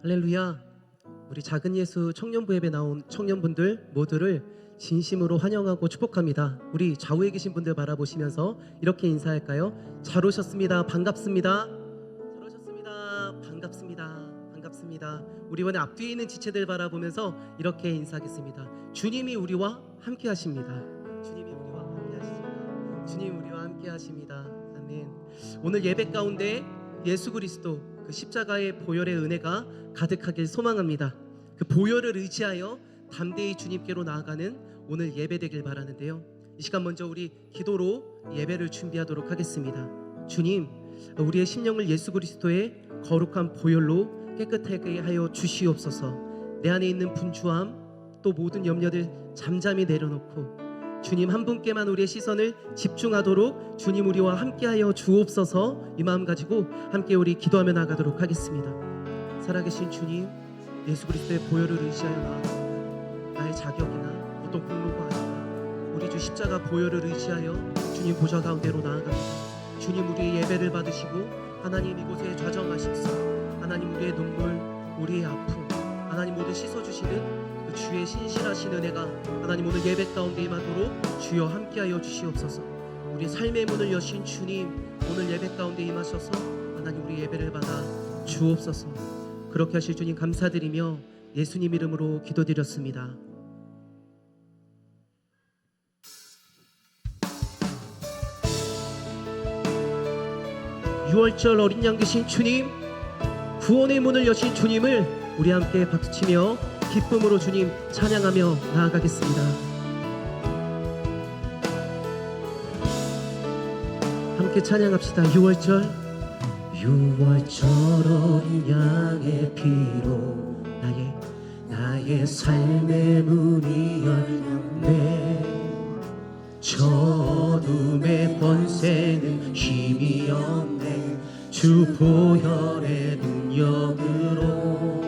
할렐루야. 우리 작은 예수 청년부 예배 나온 청년분들 모두를 진심으로 환영하고 축복합니다. 우리 좌우에 계신 분들 바라보시면서 이렇게 인사할까요? 잘 오셨습니다. 반갑습니다. 잘 오셨습니다. 반갑습니다. 반갑습니다. 우리 이번에 앞뒤에 있는 지체들 바라보면서 이렇게 인사하겠습니다. 주님이 우리와 함께 하십니다. 주님이 우리와 함께 하십니다. 주님 우리와 함께 하십니다. 아멘. 오늘 예배 가운데 예수 그리스도 그 십자가의 보혈의 은혜가 가득하길 소망합니다. 그 보혈을 의지하여 담대히 주님께로 나아가는 오늘 예배 되길 바라는데요. 이 시간 먼저 우리 기도로 예배를 준비하도록 하겠습니다. 주님, 우리의 심령을 예수 그리스도의 거룩한 보혈로 깨끗하게 하여 주시옵소서. 내 안에 있는 분주함 또 모든 염려들 잠잠히 내려놓고 주님 한 분께만 우리의 시선을 집중하도록 주님 우리와 함께하여 주옵소서. 이 마음 가지고 함께 우리 기도하며 나가도록 하겠습니다. 살아계신 주님, 예수 그리스도의 보혈을 의지하여 나아갑니다. 나의 자격이나 어떤 공로가 아니라 우리 주 십자가 보혈을 의지하여 주님 보좌 가운데로 나아갑니다. 주님 우리의 예배를 받으시고 하나님 이곳에 좌정하십시오. 하나님 우리의 눈물, 우리의 아픔, 하나님 모두 씻어주시는 그 주의 신실하신 은혜가 하나님 오늘 예배 가운데 임하도록 주여 함께하여 주시옵소서. 우리 삶의 문을 여신 주님 오늘 예배 가운데 임하셔서 하나님 우리 예배를 받아 주옵소서. 그렇게 하실 주님 감사드리며 예수님 이름으로 기도드렸습니다. 유월절 어린 양 되신 주님, 구원의 문을 여신 주님을 우리 함께 박수치며 기쁨으로 주님 찬양하며 나아가겠습니다. 함께 찬양합시다. 유월절 어린 양의 피로 나의 삶의 문이 열렸네. 저 어둠의 권세는 힘이 없네. 주 보혈의 능력으로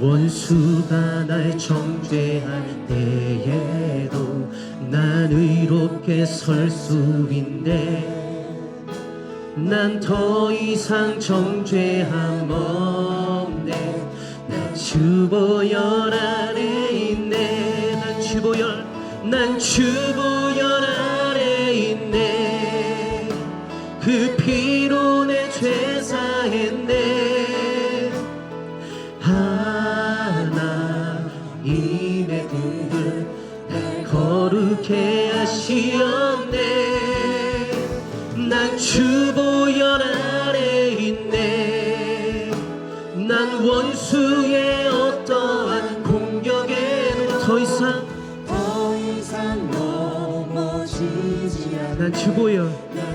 원수가 날 정죄할 때에도 난 의롭게 설 수 있네. 난 더 이상 정죄함 없네. 난 주 보혈 아래 있네. 난 주 보혈 아래 있네. 그 피로 내 죄 사했네. 하나님의 그를 날 거룩해 하시었네. 난 주 보혈 아래 있네. 난 원수의 어떠한 공격에도 더 이상 넘어지지 않네. 난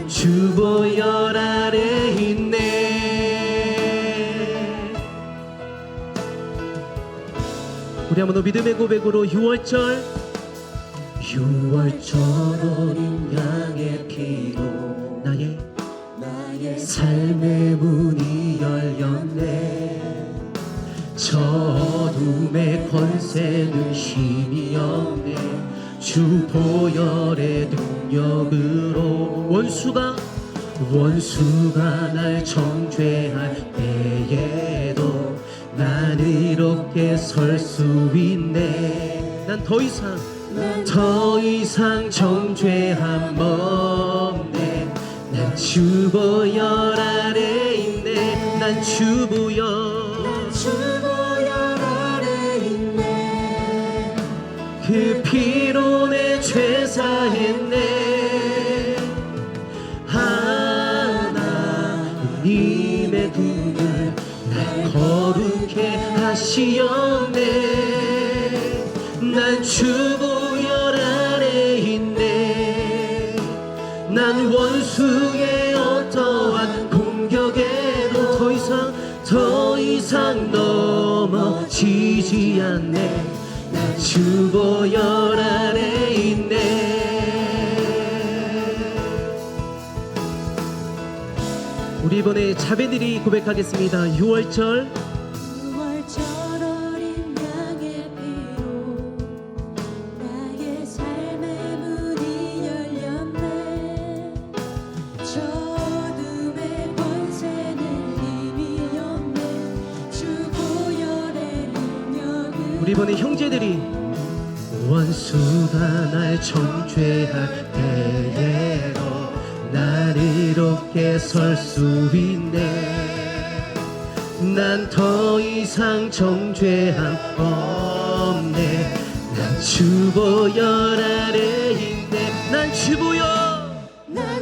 주 보혈 아래 있네. 우리 한번 더 믿음의 고백으로 유월절 어린 양의 피로 나의 삶의 문이 열렸네. 저 어둠의 권세는 힘이 없네. 주 보혈의 능력으로 원수가 날 정죄할 때에도 난 이롭게 설 수 있네. 난 더 이상 정죄함 없네. 난 주 보혈 아래 있네. 난 주 보혈 아래 있네. 그 피로 내 죄 사했네. 하나님의 눈을 날 거룩해 하시었네. 난 주 보혈 아래 있네. 난 원수의 어떠한 공격에도 더 이상 넘어지지 않네. 난 주 보혈 아래 있네. 우리 이번에 자매들이 고백하겠습니다. 유월절 어린 양의 피로 나의 삶의 문이 열렸네. 저 어둠의 권세는 힘이 없네. 주 이번에 형제들이 원수가 날 정죄할 때에도 난 이렇게 설 수 있네. 난 더 이상 정죄함 없네. 난 주보혈 아래 있네. 난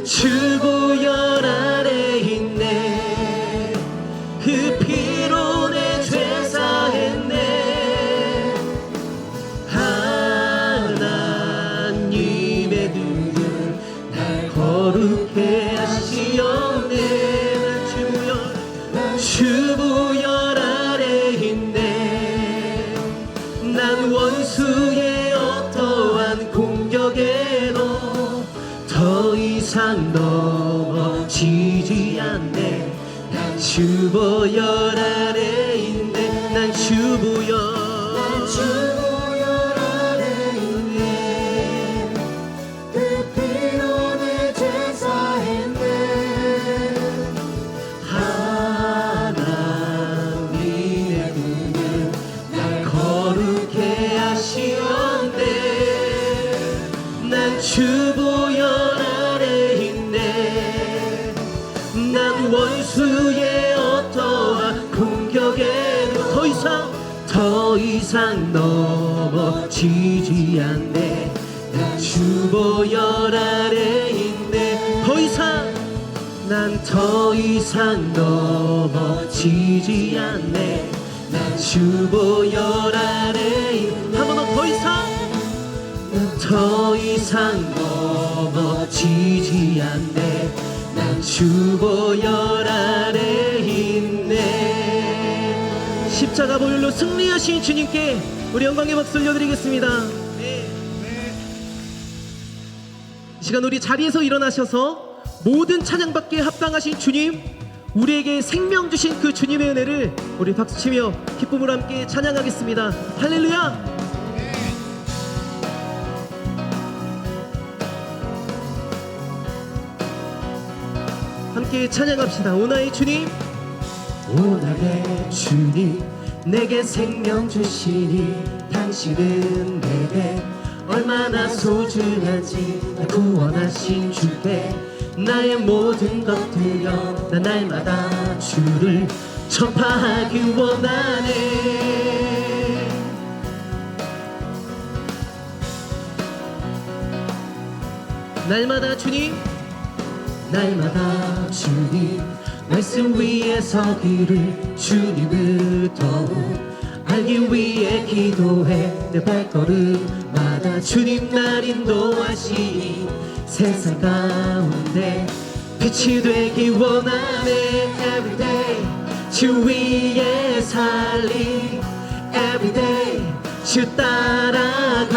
주보혈 아래 있네. 그 피로 내 죄 사했네. 하나님의 눈은 날 거룩해 하시었네. 난 주보혈 아래 있네. 난 원수의 어떠한 공격에도 더 이상 넘어지지 않네. 난 주보혈 아래 있네. 난 주보혈 아래 있네. 그 피로 내 죄 사했네. 하나님의 눈은 날 거룩해 하시었네. 난 주보혈 아래 있네. 난 원수의 어떠한 공격에도 더 이상 넘어지지 않네. 난 주보혈 아래 있네. 난 더 이상 넘어지지 않네. 난 주보혈 아래 있네. 한 번 더 이상 넘어지지 않네. 난 주보혈 아래 있네. 십자가 보혈로 승리하신 주님께 우리 영광의 박수 올려드리겠습니다. 이 시간 우리 자리에서 일어나셔서 모든 찬양받기에 합당하신 주님, 우리에게 생명 주신 그 주님의 은혜를 우리 박수치며 기쁨으로 함께 찬양하겠습니다. 할렐루야. 함께 찬양합시다. 오나의 주님, 오나의 주님, 내게 생명 주시니 당신은 내게 얼마나 소중한지. 날 구원하신 주께 나의 모든 것 드려 난 날마다 주를 전파하기 원하네. 날마다 주님, 날마다 주님 말씀 위에 서기를 주님을 더욱 알기 위해 기도해. 내 발걸음마다 주님 날 인도하시니 세상 가운데 빛이 되기 원하네. Everyday 주 위에 살리. Everyday 주 따라가리라.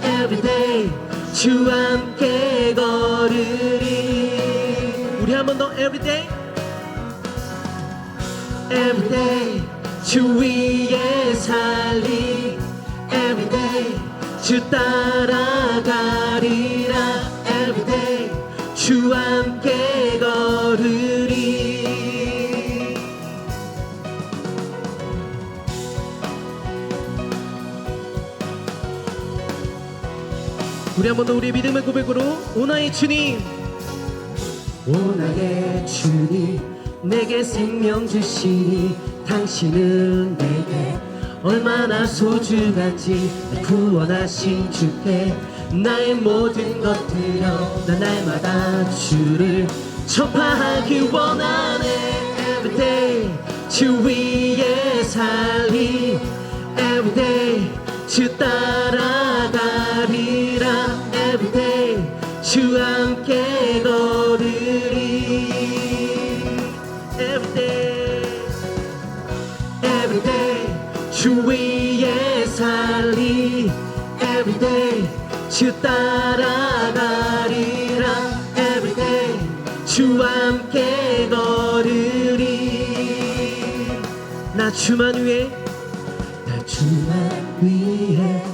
Everyday 주 함께 걸으리. 우리 한 번 더. Everyday Everyday 주 위에 살리. Everyday 주 따라가리라. Everyday 주 함께 걸으리. 우리 한 번 더 우리의 믿음의 고백으로. 오나의 주님, 오나의 주님, 내게 생명 주시니 당신은 내게 얼마나 소중한지. 구원하신 주께 나의 모든 것 드려 난 날마다 주를 전파하기 원하네. Everyday 주 위에 살리. Everyday 주 따라가리라. Everyday 주 함께 걸으리. Everyday Everyday 주 위에 살리. Everyday 주 따라가리라. Everyday 주 함께 걸으리. 나 주만 위해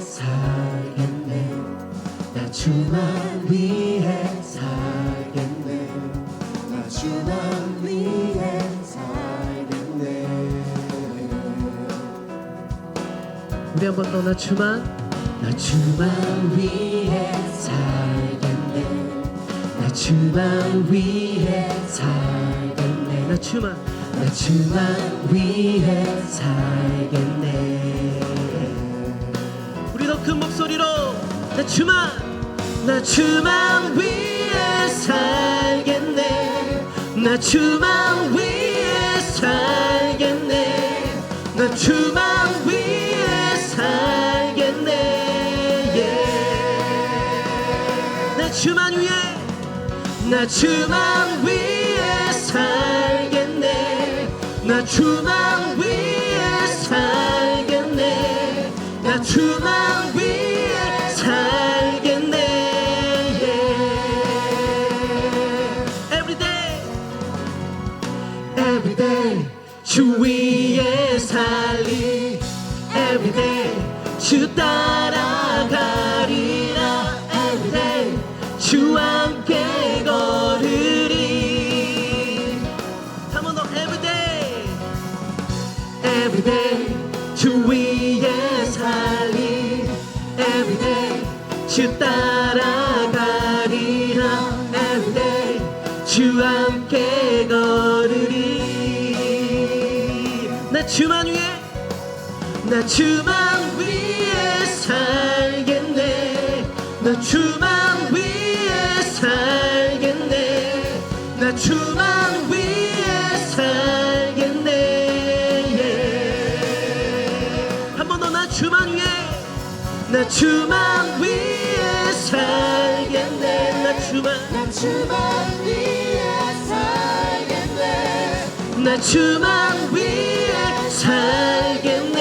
살겠네. 나 주만 위해 살겠네. 나 주만 위해 살겠네. 우리 한 번 더 나 주만 위해 살겠네. 나 주만 위해 살겠네. 나 주만 위해 살겠네. 우리 더 큰 목소리로 나 주만 위해 살겠네. 나 주만 위해 살겠네. 나 주만 위해 살겠네. 나 주만 위해 살겠네. 나 주만 위해 살겠네. 나 주만 위해 살겠네. Everyday 주 위에 살리. Everyday 주 따라가리라. Everyday 주와 함께 걸으리. Come on, everyday. Everyday 주 위에 살리. Everyday 주 따라가리라. Everyday 주와 함께 걸으리. 나 주만 위해 살겠네. 나 주만 위해 살겠네. 나 주만 위해 살겠네. 한 번 더 나 주만 위해 살겠네. 나 주만 위해 살겠네. 나 주만 위해 살겠네.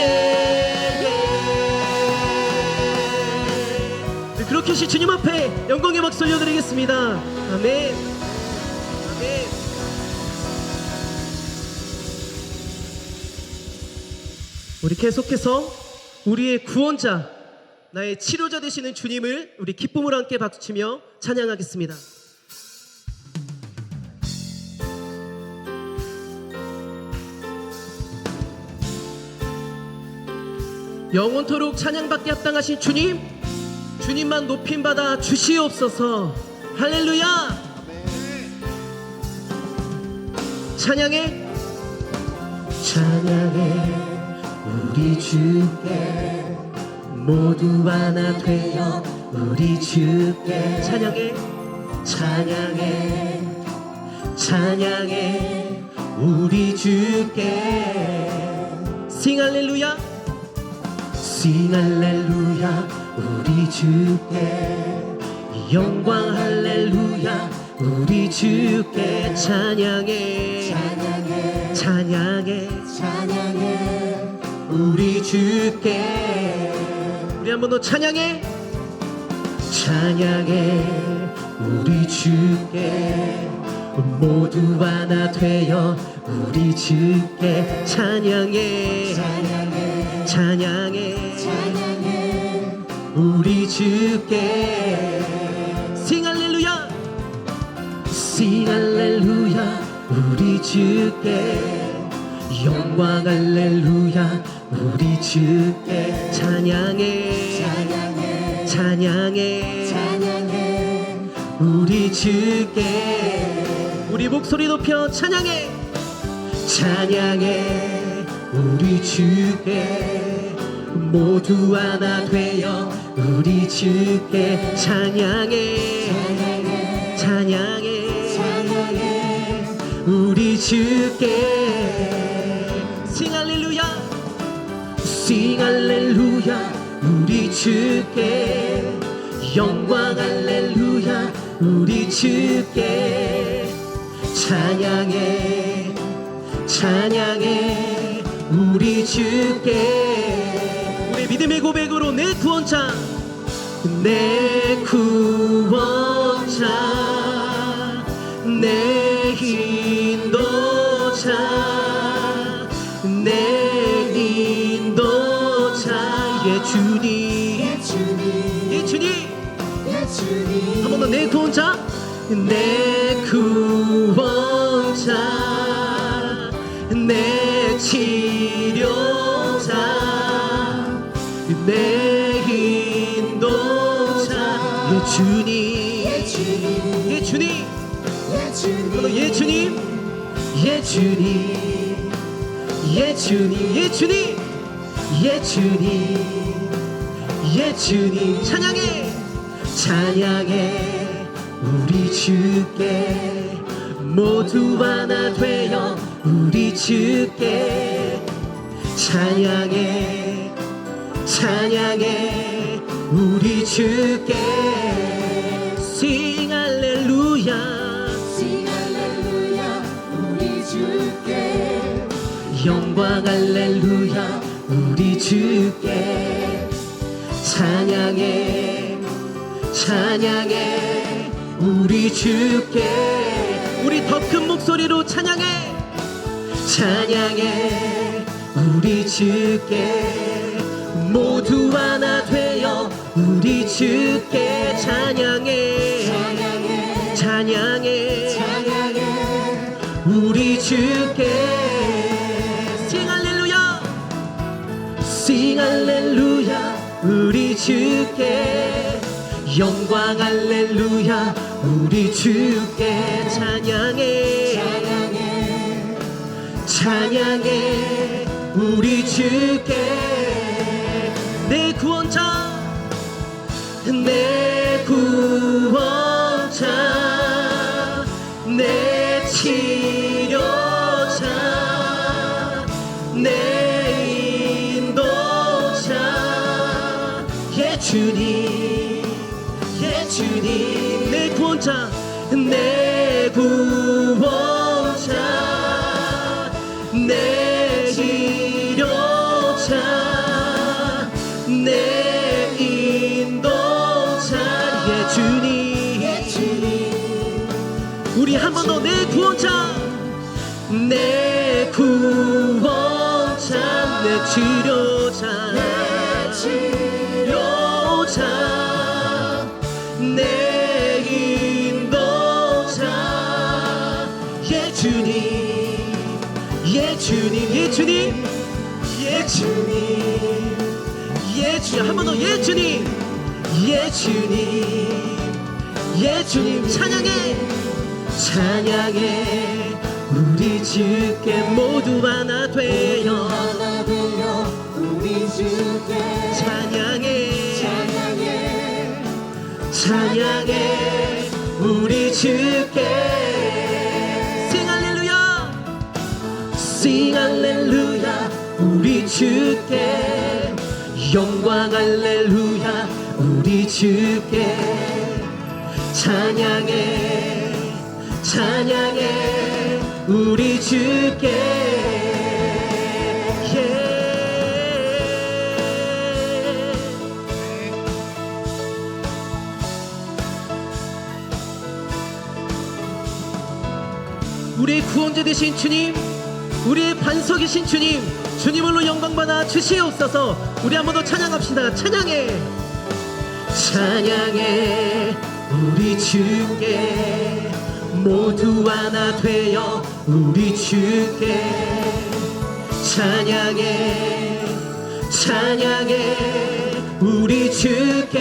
네, 그렇게 시 주님 앞에 영광의 박수 올려드리겠습니다. 아멘. 아멘. 우리 계속해서 우리의 구원자, 나의 치료자 되시는 주님을 우리 기쁨으로 함께 박수치며 찬양하겠습니다. 영원토록 찬양받게 합당하신 주님, 주님만 높임받아 주시옵소서. 할렐루야. 찬양해 우리 주께 모두 하나 되어 우리 주께 찬양해 우리 주께 Sing 할렐루야. Sing 할렐루야 우리 주께 영광 할렐루야 우리 주께 찬양해 우리 주께 우리 한 번 더 찬양해 우리 주께 모두 하나 되어 우리 주께 찬양해 우리 주께 Sing 할렐루야. Sing 할렐루야 우리 주께 영광 할렐루야 우리 주께 찬양해 우리 주께 우리 목소리 높여 찬양해 우리 주께 모두 하나 되어 우리 주께 찬양해 우리 주께 Sing 할렐루야. Sing 할렐루야 우리 주께 영광 할렐루야 우리 주께 찬양해 우리 주께 우리 믿음의 고백으로 내 구원자 내 인도자 예 주님 한 번 더 내 구원자 내 치료자 내 인도자 예 주님 예 주님 예 주님 예 주님 예 주님 예 주님 예 주님 예 주님 찬양해 찬양해 우리 주께 모두 하나 되어 우리 주께 찬양해 찬양해 우리 주께 Sing 할렐루야 Sing 할렐루야 우리 주께 영광 할렐루야 우리 주께 찬양해 찬양해 우리 주께 우리 더 큰 목소리로 찬양해 찬양해 우리 주께 모두 하나 되어 우리 주께 찬양해 찬양해 찬양해 우리 주께 Sing 할렐루야 Sing 할렐루야 우리 주께 영광 할렐루야 우리 주께 찬양해 찬양해 우리 주께 내 구원자 내 구원자 내 치료자 내 인도자 예 주님 예 주님 내 구원자 내 구원자 내 치료자 내 인도자 예 주님 우리 한 번 더 내 구원자 내 구원자 내 치료자 내 인도자 예 주님 예 주님 예 주님 예 주님 예 주님 한 번 더 예 주님 예 주님 예 주님 찬양해 찬양해 우리 주께 모두 하나 되어 우리 주께 찬양해 찬양해 우리 주께 Sing 할렐루야 Sing 할렐루야 우리 주께 영광 할렐루야 우리 주께 찬양해 찬양해 우리 주께 우리의 구원자 되신 주님 우리의 반석이신 주님 주님으로 영광받아 주시옵소서 우리 한 번 더 찬양합시다 찬양해 찬양해 우리 주께 모두 하나 되어 우리 주께 찬양해 찬양해 우리 주께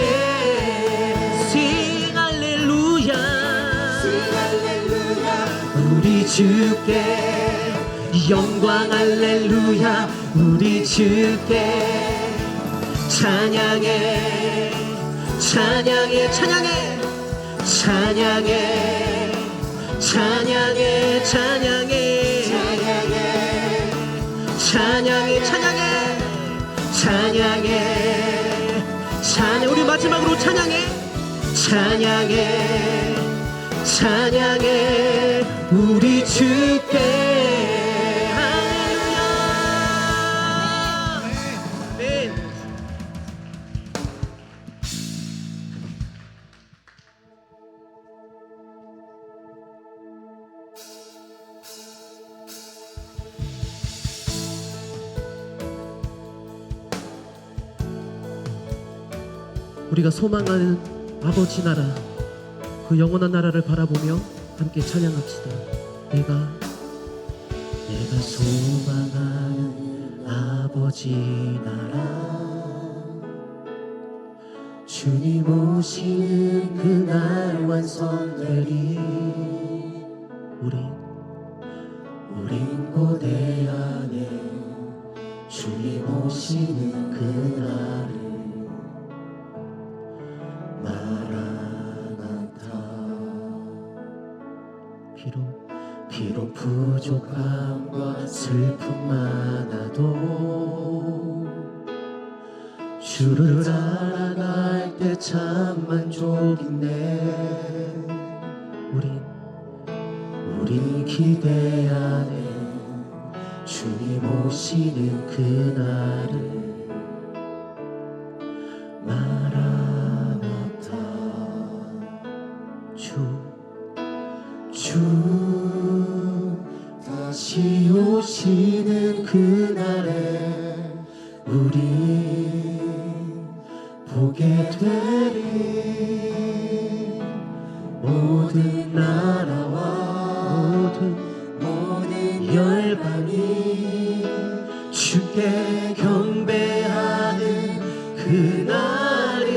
Sing 할렐루야 우리 주께 영광 할렐루야 우리 주께 찬양해 찬양해 찬양해 찬양해 찬양해 찬양해 찬양해 찬양해 찬양해 찬양 우리 마지막으로 찬양해 찬양해 찬양해 우리 주께 할렐루야 아멘. 우리가 소망하는 아버지 나라 그 영원한 나라를 바라보며 함께 찬양합시다. 내가 소망하는 아버지 나라 주님 오시는 그날 완성되리. 우린 고대 안에 주님 오시는 그날을 마라나타. 비록 부족함과 슬픔 많아도 주를 알아갈 때 참 만족인데 우린 기대 안에 주님 오시는 그날을 마라나타. 주 다시 오시는 그날에 우리 보게 되리. 모든 나라와 모든 열방이 주께 경배하는 그날이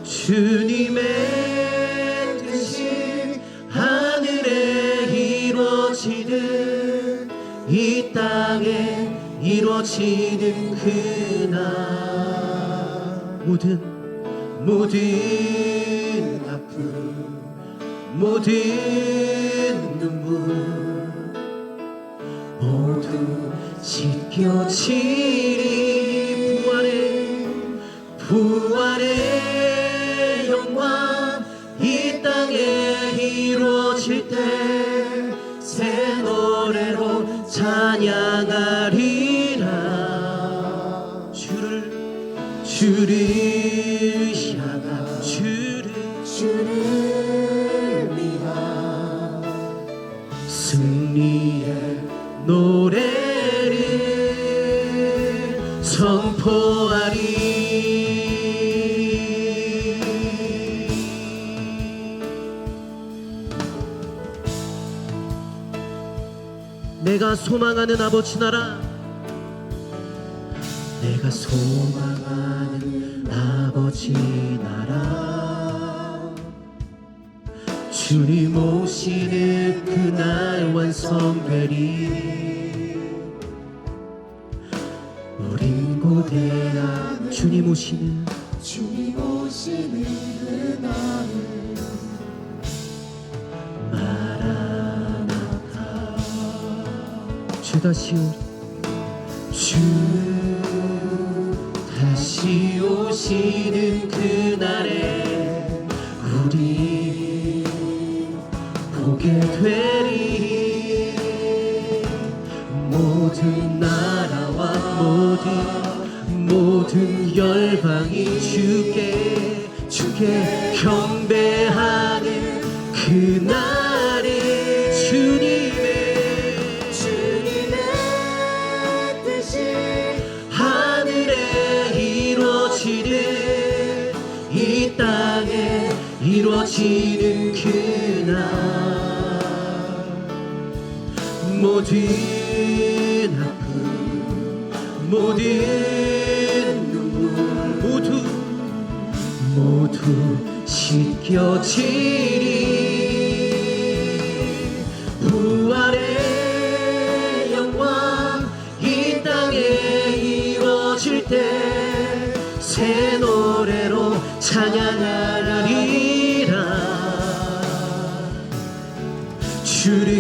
주님의 뜻이 하늘에 이루어지는 이 땅에 이루어지는 그날. 모든 아픔 모든 눈물 모두 씻겨지리. 부활의 영광 이 땅에 이루어질 때 새 노래로 찬양하리라. 주를 향한 주를 위한 승리의 노래를 선포하리. 내가 소망하는 아버지 나라, 내가 소망하는 아버지 나라. 주님 오시는 그날 완성되리. 우린 고대한 주님 오시는 그날을 마라나타. 주 다시 오시는 그날에 우리 보게 되리. 모든 나라와 모든 열방이 주께 경배하는 그날에 주님의 뜻이 하늘에 이루어지는 이 땅에 이루어지는 그날. 모든 아픔 모든 눈물 모두 씻겨지리. 부활의 영광 이 땅에 이루어질 때 새 노래로 찬양하리라. 주를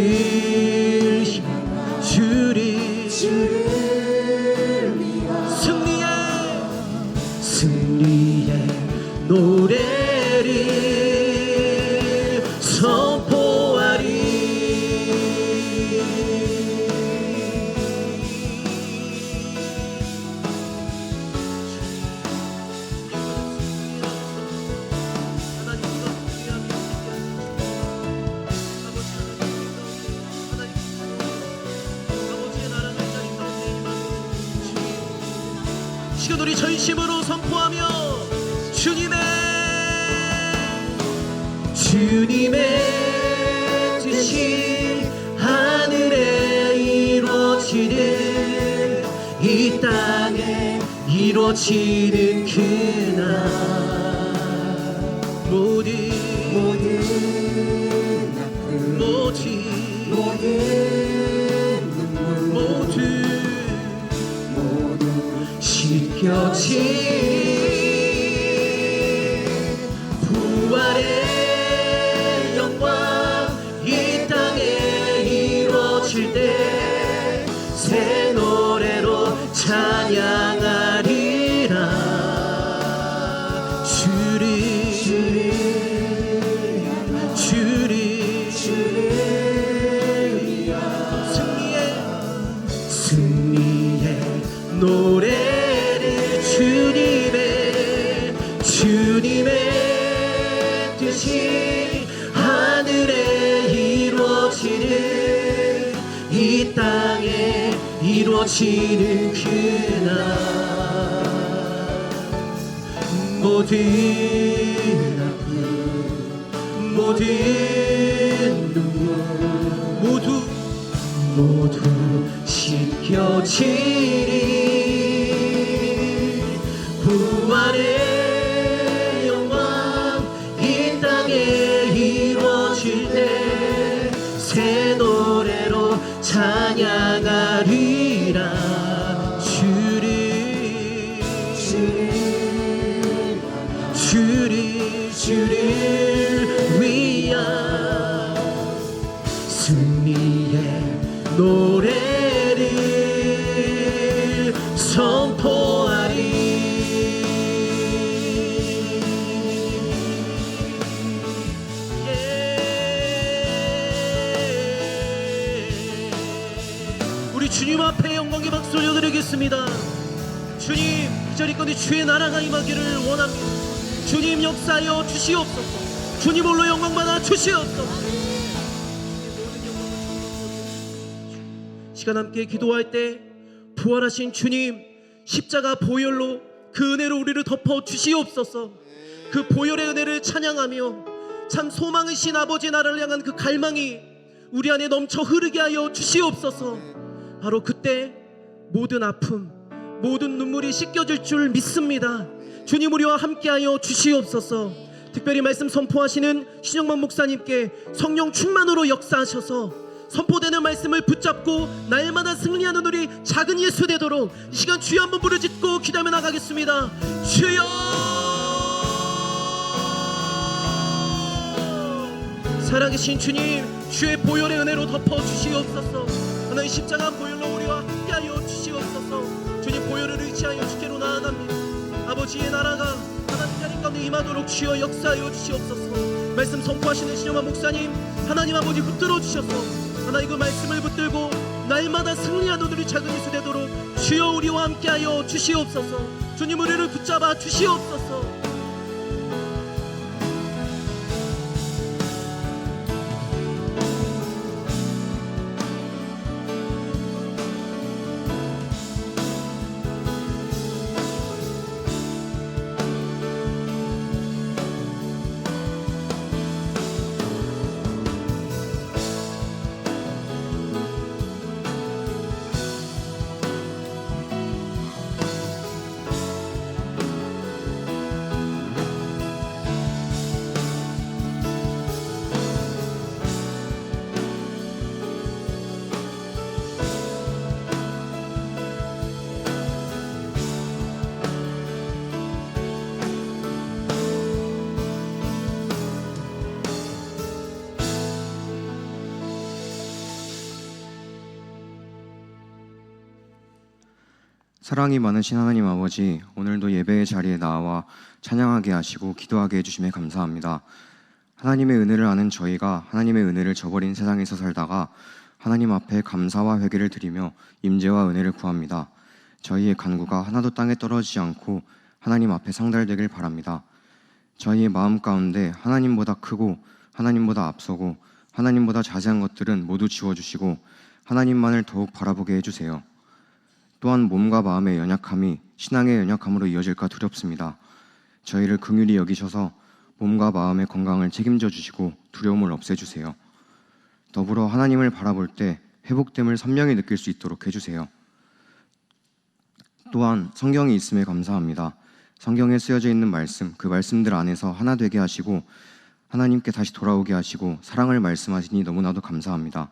위한 승리의 노래를 선포하리. 지금 우리 전심으로 선포하며 주님의 뜻이 하늘에 이루어지는 이 땅에 이루어지는 그날 모든 아픔 모든 씻겨진 부활의 영광 이 땅에 이루어질 때 새 노래로 찬양하리라. 주를 승리의 노래를 주님의 뜻이 하늘에 이루어지는 이 땅에 이루어지는 그날 모든 아픔 모든 눈물 모두 씻겨지리. 부활의 영광 이 땅에 이루어질 때 새 노래로 찬양하리라. 주를 위한 승리의 노래를 선포하리. 우리 주님 앞에 영광의 박수 올려드리겠습니다. 주님, 이 자리까지 주의 나라가 임하기를 원합니다. 주님 역사하여 주시옵소서. 주님 홀로 영광 받아 주시옵소서. 시간 함께 기도할 때 부활하신 주님 십자가 보혈로 그 은혜로 우리를 덮어 주시옵소서. 그 보혈의 은혜를 찬양하며 참 소망이신 아버지 나라를 향한 그 갈망이 우리 안에 넘쳐 흐르게 하여 주시옵소서. 바로 그때 모든 아픔 모든 눈물이 씻겨질 줄 믿습니다. 주님 우리와 함께하여 주시옵소서. 특별히 말씀 선포하시는 신영만 목사님께 성령 충만으로 역사하셔서 선포되는 말씀을 붙잡고 날마다 승리하는 우리 작은 예수 되도록 이 시간 주여 한번 부르짖고 기도하며 나가겠습니다. 주여, 살아계신 주님, 주의 보혈의 은혜로 덮어 주시옵소서. 하나님 십자가 보혈로 우리와 함께하여 주시옵소서. 주님 보혈을 의지하여 주께로 나아갑니다. 아버지의 나라가 하나님 자리 가운데 임하도록 주여 역사하여 주시옵소서. 말씀 선포하시는 신영만 목사님, 하나님 아버지 붙들어 주셔서 하나님 그 말씀을 붙들고 날마다 승리하는 우리 작은 예수 되도록 주여 우리와 함께하여 주시옵소서. 주님 우리를 붙잡아 주시옵소서. 사랑이 많으신 하나님 아버지, 오늘도 예배의 자리에 나와 찬양하게 하시고 기도하게 해주심에 감사합니다. 하나님의 은혜를 아는 저희가 하나님의 은혜를 저버린 세상에서 살다가 하나님 앞에 감사와 회개를 드리며 임재와 은혜를 구합니다. 저희의 간구가 하나도 땅에 떨어지지 않고 하나님 앞에 상달되길 바랍니다. 저희의 마음 가운데 하나님보다 크고 하나님보다 앞서고 하나님보다 자세한 것들은 모두 지워주시고 하나님만을 더욱 바라보게 해주세요. 또한 몸과 마음의 연약함이 신앙의 연약함으로 이어질까 두렵습니다. 저희를 긍휼히 여기셔서 몸과 마음의 건강을 책임져 주시고 두려움을 없애주세요. 더불어 하나님을 바라볼 때 회복됨을 선명히 느낄 수 있도록 해주세요. 또한 성경이 있음에 감사합니다. 성경에 쓰여져 있는 말씀, 그 말씀들 안에서 하나 되게 하시고 하나님께 다시 돌아오게 하시고 사랑을 말씀하시니 너무나도 감사합니다.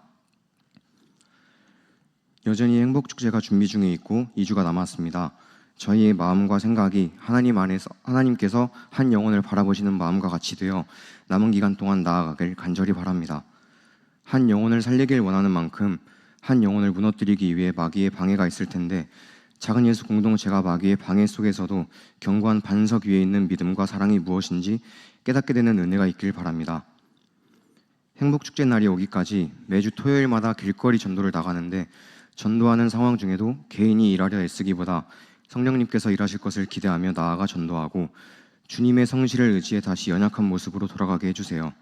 여전히 행복축제가 준비 중에 있고 2주가 남았습니다. 저희의 마음과 생각이 하나님 안에서 하나님께서 한 영혼을 바라보시는 마음과 같이 되어 남은 기간 동안 나아가길 간절히 바랍니다. 한 영혼을 살리길 원하는 만큼 한 영혼을 무너뜨리기 위해 마귀의 방해가 있을 텐데 작은 예수 공동체가 마귀의 방해 속에서도 견고한 반석 위에 있는 믿음과 사랑이 무엇인지 깨닫게 되는 은혜가 있길 바랍니다. 행복축제 날이 오기까지 매주 토요일마다 길거리 전도를 나가는데 전도하는 상황 중에도 개인이 일하려 애쓰기보다 성령님께서 일하실 것을 기대하며 나아가 전도하고 주님의 성실을 의지해 다시 연약한 모습으로 돌아가게 해주세요.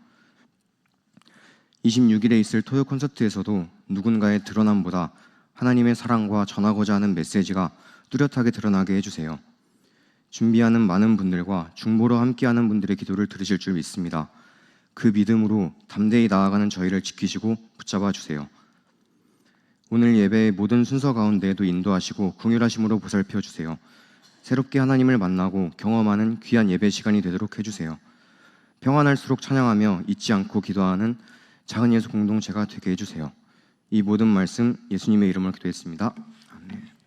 26일에 있을 토요 콘서트에서도 누군가의 드러남보다 하나님의 사랑과 전하고자 하는 메시지가 뚜렷하게 드러나게 해주세요. 준비하는 많은 분들과 중보로 함께하는 분들의 기도를 들으실 줄 믿습니다. 그 믿음으로 담대히 나아가는 저희를 지키시고 붙잡아 주세요. 오늘 예배의 모든 순서 가운데에도 인도하시고 긍휼하심으로 보살펴 주세요. 새롭게 하나님을 만나고 경험하는 귀한 예배 시간이 되도록 해주세요. 평안할수록 찬양하며 잊지 않고 기도하는 작은 예수 공동체가 되게 해주세요. 이 모든 말씀 예수님의 이름으로 기도했습니다. 아멘.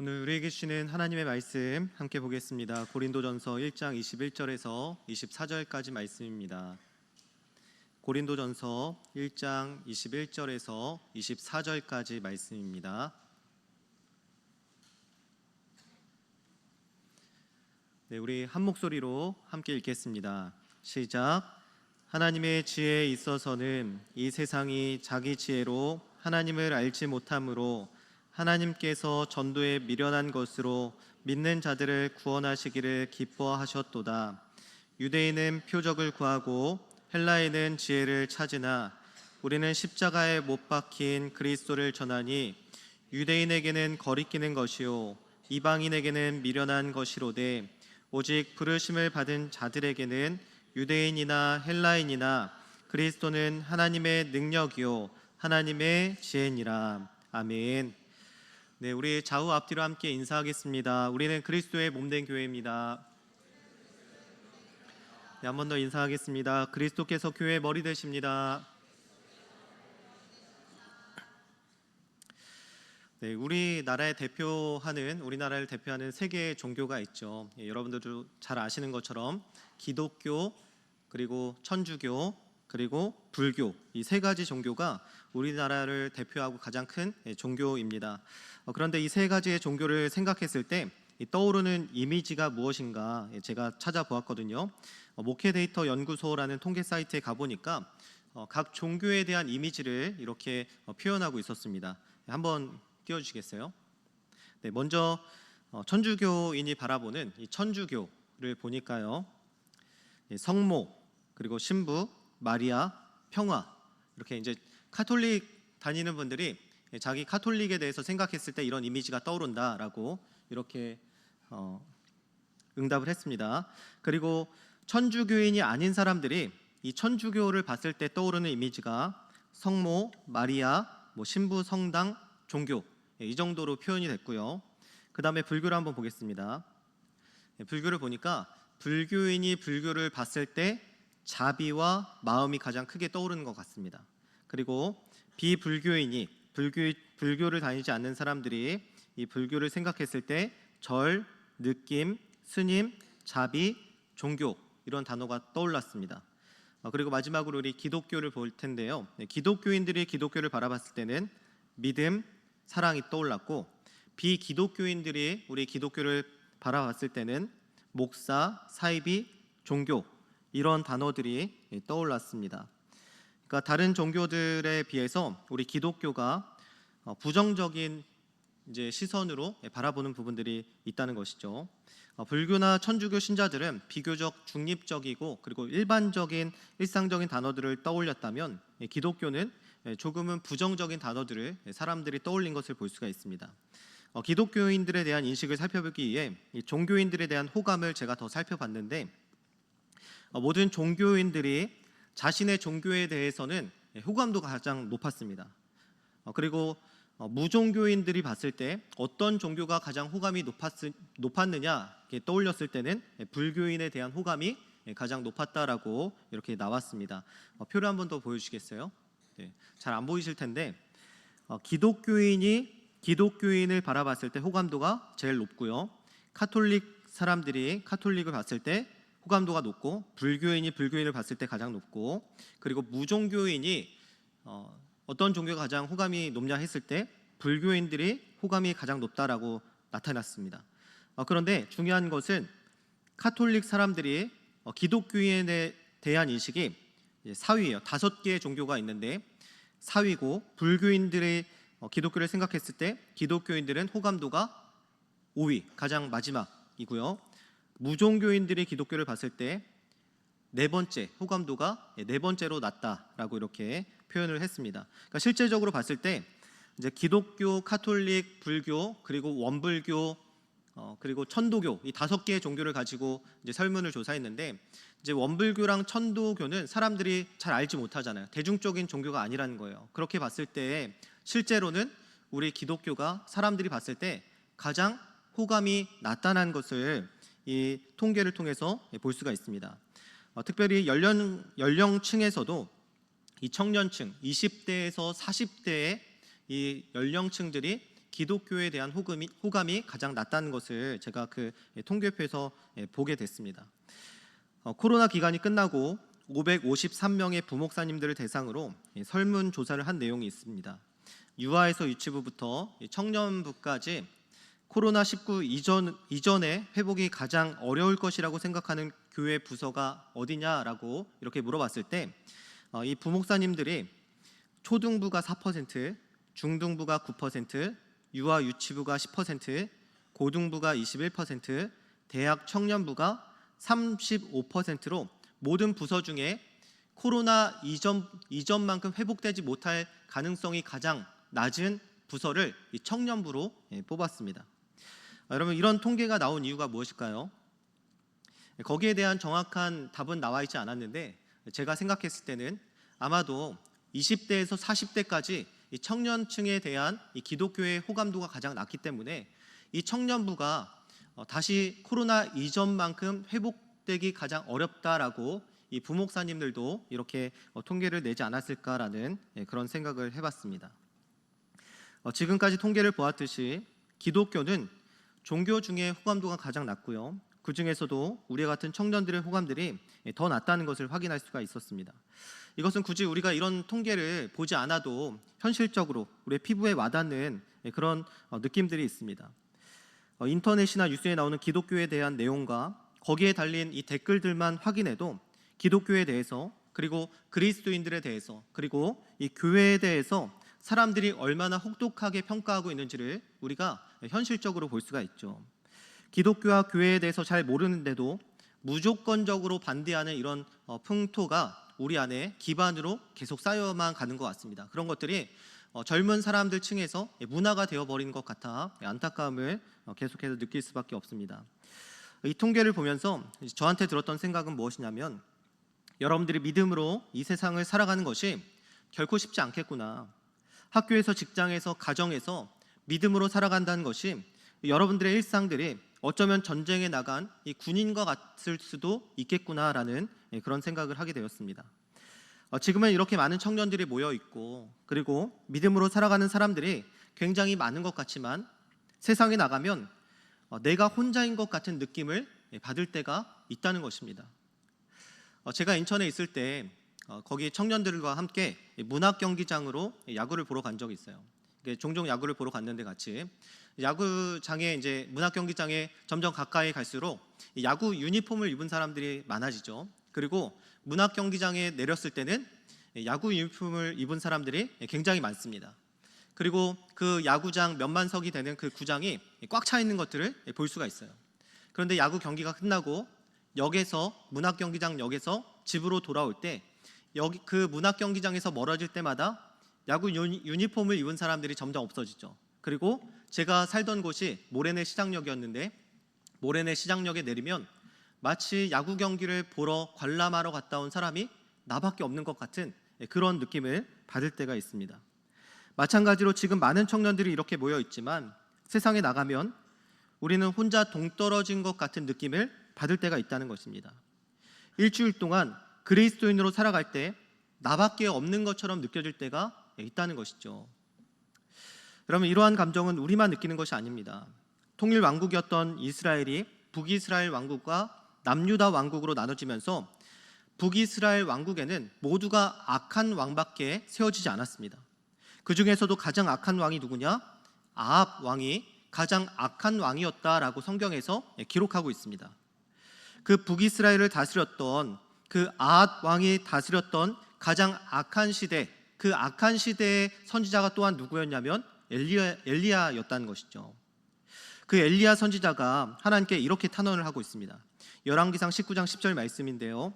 오늘 우리에게 주시는 하나님의 말씀 함께 보겠습니다. 고린도전서 1장 21절에서 24절까지 말씀입니다. 고린도전서 1장 21절에서 24절까지 말씀입니다. 네, 우리 한 목소리로 함께 읽겠습니다. 시작. 하나님의 지혜에 있어서는 이 세상이 자기 지혜로 하나님을 알지 못함으로 하나님께서 전도에 미련한 것으로 믿는 자들을 구원하시기를 기뻐하셨도다. 유대인은 표적을 구하고 헬라인은 지혜를 찾으나 우리는 십자가에 못 박힌 그리스도를 전하니 유대인에게는 거리끼는 것이요 이방인에게는 미련한 것이로되 오직 부르심을 받은 자들에게는 유대인이나 헬라인이나 그리스도는 하나님의 능력이요 하나님의 지혜니라. 아멘. 네, 우리 좌우 앞뒤로 함께 인사하겠습니다. 우리는 그리스도의 몸된 교회입니다. 네, 한 번 더 인사하겠습니다. 그리스도께서 교회의 머리 되십니다. 네, 우리나라를 대표하는 세 개의 종교가 있죠. 예, 여러분들도 잘 아시는 것처럼 기독교, 그리고 천주교, 그리고 불교, 이 세 가지 종교가 우리나라를 대표하고 가장 큰 종교입니다. 그런데 이 세 가지의 종교를 생각했을 때 떠오르는 이미지가 무엇인가 제가 찾아보았거든요. 목회 데이터 연구소라는 통계 사이트에 가보니까 각 종교에 대한 이미지를 이렇게 표현하고 있었습니다. 한번 띄워주시겠어요? 네, 먼저 천주교인이 바라보는 이 천주교를 보니까요, 성모, 그리고 신부, 마리아, 평화, 이렇게 이제 카톨릭 다니는 분들이 자기 카톨릭에 대해서 생각했을 때 이런 이미지가 떠오른다라고 이렇게 응답을 했습니다. 그리고 천주교인이 아닌 사람들이 이 천주교를 봤을 때 떠오르는 이미지가 성모, 마리아, 신부, 성당, 종교, 이 정도로 표현이 됐고요. 그 다음에 불교를 한번 보겠습니다. 불교를 보니까 불교인이 불교를 봤을 때 자비와 마음이 가장 크게 떠오르는 것 같습니다. 그리고 비불교인이 불교를 다니지 않는 사람들이 이 불교를 생각했을 때 절, 느낌, 스님, 자비, 종교, 이런 단어가 떠올랐습니다. 그리고 마지막으로 우리 기독교를 볼 텐데요. 기독교인들이 기독교를 바라봤을 때는 믿음, 사랑이 떠올랐고, 비기독교인들이 우리 기독교를 바라봤을 때는 목사, 사이비, 종교, 이런 단어들이 떠올랐습니다. 그러니까 다른 종교들에 비해서 우리 기독교가 부정적인 시선으로 바라보는 부분들이 있다는 것이죠. 불교나 천주교 신자들은 비교적 중립적이고 그리고 일반적인 일상적인 단어들을 떠올렸다면 기독교는 조금은 부정적인 단어들을 사람들이 떠올린 것을 볼 수가 있습니다. 기독교인들에 대한 인식을 살펴보기 위해 종교인들에 대한 호감을 제가 더 살펴봤는데, 모든 종교인들이 자신의 종교에 대해서는 호감도가 가장 높았습니다. 그리고 무종교인들이 봤을 때 어떤 종교가 가장 호감이 높았느냐 떠올렸을 때는 불교인에 대한 호감이 가장 높았다라고 이렇게 나왔습니다. 표를 한번 더 보여주시겠어요? 네, 잘 안 보이실 텐데 기독교인이 기독교인을 바라봤을 때 호감도가 제일 높고요. 카톨릭 사람들이 카톨릭을 봤을 때 호감도가 높고, 불교인이 불교인을 봤을 때 가장 높고, 그리고 무종교인이 어떤 종교가 가장 호감이 높냐 했을 때 불교인들이 호감이 가장 높다라고 나타났습니다. 그런데 중요한 것은 카톨릭 사람들이 기독교인에 대한 인식이 4위예요. 5개의 종교가 있는데 4위고, 불교인들이 기독교를 생각했을 때 기독교인들은 호감도가 5위, 가장 마지막이고요. 무종교인들이 기독교를 봤을 때 네 번째, 호감도가 네 번째로 낮다라고 이렇게 표현을 했습니다. 그러니까 실제적으로 봤을 때 이제 기독교, 카톨릭, 불교, 그리고 원불교, 그리고 천도교, 이 5개의 종교를 가지고 이제 설문을 조사했는데, 이제 원불교랑 천도교는 사람들이 잘 알지 못하잖아요. 대중적인 종교가 아니라는 거예요. 그렇게 봤을 때 실제로는 우리 기독교가 사람들이 봤을 때 가장 호감이 낮다는 것을 이 통계를 통해서 볼 수가 있습니다. 특별히 연령층에서도 이 청년층 20대에서 40대의 이 연령층들이 기독교에 대한 호감이 가장 낮다는 것을 제가 그 통계표에서 보게 됐습니다. 코로나 기간이 끝나고 553명의 부목사님들을 대상으로 설문조사를 한 내용이 있습니다. 유아에서 유치부부터 청년부까지 코로나19 이전에 회복이 가장 어려울 것이라고 생각하는 교회 부서가 어디냐라고 이렇게 물어봤을 때 이 부목사님들이 초등부가 4%, 중등부가 9%, 유아 유치부가 10%, 고등부가 21%, 대학 청년부가 35%로 모든 부서 중에 코로나 이전만큼 회복되지 못할 가능성이 가장 낮은 부서를 이 청년부로 뽑았습니다. 여러분, 이런 통계가 나온 이유가 무엇일까요? 거기에 대한 정확한 답은 나와 있지 않았는데 제가 생각했을 때는 아마도 20대에서 40대까지 이 청년층에 대한 이 기독교의 호감도가 가장 낮기 때문에 이 청년부가 다시 코로나 이전만큼 회복되기 가장 어렵다라고 이 부목사님들도 이렇게 통계를 내지 않았을까라는 그런 생각을 해봤습니다. 지금까지 통계를 보았듯이 기독교는 종교 중에 호감도가 가장 낮고요. 그 중에서도 우리 같은 청년들의 호감들이 더 낮다는 것을 확인할 수가 있었습니다. 이것은 굳이 우리가 이런 통계를 보지 않아도 현실적으로 우리의 피부에 와닿는 그런 느낌들이 있습니다. 인터넷이나 뉴스에 나오는 기독교에 대한 내용과 거기에 달린 이 댓글들만 확인해도 기독교에 대해서, 그리고 그리스도인들에 대해서, 그리고 이 교회에 대해서 사람들이 얼마나 혹독하게 평가하고 있는지를 우리가 현실적으로 볼 수가 있죠. 기독교와 교회에 대해서 잘 모르는데도 무조건적으로 반대하는 이런 풍토가 우리 안에 기반으로 계속 쌓여만 가는 것 같습니다. 그런 것들이 젊은 사람들 층에서 문화가 되어버린 것 같아 안타까움을 계속해서 느낄 수밖에 없습니다. 이 통계를 보면서 저한테 들었던 생각은 무엇이냐면, 여러분들이 믿음으로 이 세상을 살아가는 것이 결코 쉽지 않겠구나. 학교에서, 직장에서, 가정에서 믿음으로 살아간다는 것이 여러분들의 일상들이 어쩌면 전쟁에 나간 이 군인과 같을 수도 있겠구나라는 그런 생각을 하게 되었습니다. 지금은 이렇게 많은 청년들이 모여 있고, 그리고 믿음으로 살아가는 사람들이 굉장히 많은 것 같지만 세상에 나가면 내가 혼자인 것 같은 느낌을 받을 때가 있다는 것입니다. 제가 인천에 있을 때 거기 청년들과 함께 문학 경기장으로 야구를 보러 간 적이 있어요. 종종 야구를 보러 갔는데 같이 야구장에, 이제 문학 경기장에 점점 가까이 갈수록 야구 유니폼을 입은 사람들이 많아지죠. 그리고 문학 경기장에 내렸을 때는 야구 유니폼을 입은 사람들이 굉장히 많습니다. 그리고 그 야구장 몇만 석이 되는 그 구장이 꽉 차 있는 것들을 볼 수가 있어요. 그런데 야구 경기가 끝나고 문학 경기장 역에서 집으로 돌아올 때 그 문학 경기장에서 멀어질 때마다 야구 유니폼을 입은 사람들이 점점 없어지죠. 그리고 제가 살던 곳이 모래내 시장역이었는데, 모래내 시장역에 내리면 마치 야구 경기를 보러 관람하러 갔다 온 사람이 나밖에 없는 것 같은 그런 느낌을 받을 때가 있습니다. 마찬가지로 지금 많은 청년들이 이렇게 모여 있지만 세상에 나가면 우리는 혼자 동떨어진 것 같은 느낌을 받을 때가 있다는 것입니다. 일주일 동안 그리스도인으로 살아갈 때 나밖에 없는 것처럼 느껴질 때가 있다는 것이죠. 여러분, 이러한 감정은 우리만 느끼는 것이 아닙니다. 통일 왕국이었던 이스라엘이 북이스라엘 왕국과 남유다 왕국으로 나눠지면서 북이스라엘 왕국에는 모두가 악한 왕밖에 세워지지 않았습니다. 그 중에서도 가장 악한 왕이 누구냐? 아합 왕이 가장 악한 왕이었다라고 성경에서 기록하고 있습니다. 그 북이스라엘을 다스렸던 그 아합 왕이 다스렸던 가장 악한 시대, 그 악한 시대의 선지자가 또한 누구였냐면 엘리야였다는 것이죠. 그 엘리야 선지자가 하나님께 이렇게 탄원을 하고 있습니다. 열왕기상 19장 10절 말씀인데요,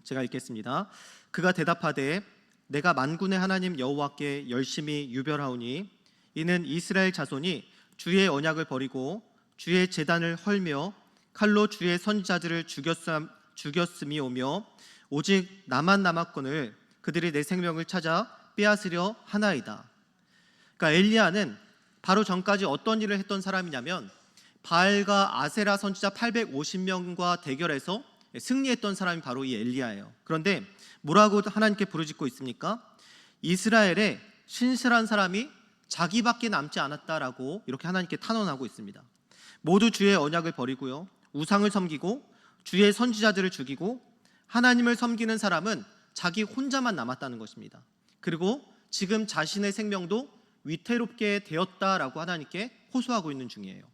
제가 읽겠습니다. 그가 대답하되 내가 만군의 하나님 여호와께 열심히 유별하오니 이는 이스라엘 자손이 주의 언약을 버리고 주의 제단을 헐며 칼로 주의 선지자들을 죽였음이오며 오직 나만 남았거늘 그들이 내 생명을 찾아 빼앗으려 하나이다. 그러니까 엘리야는 바로 전까지 어떤 일을 했던 사람이냐면 바알과 아세라 선지자 850명과 대결해서 승리했던 사람이 바로 이 엘리야예요. 그런데 뭐라고 하나님께 부르짖고 있습니까? 이스라엘에 신실한 사람이 자기밖에 남지 않았다라고 이렇게 하나님께 탄원하고 있습니다. 모두 주의 언약을 버리고요, 우상을 섬기고 주의 선지자들을 죽이고 하나님을 섬기는 사람은 자기 혼자만 남았다는 것입니다. 그리고 지금 자신의 생명도 위태롭게 되었다라고 하나님께 호소하고 있는 중이에요.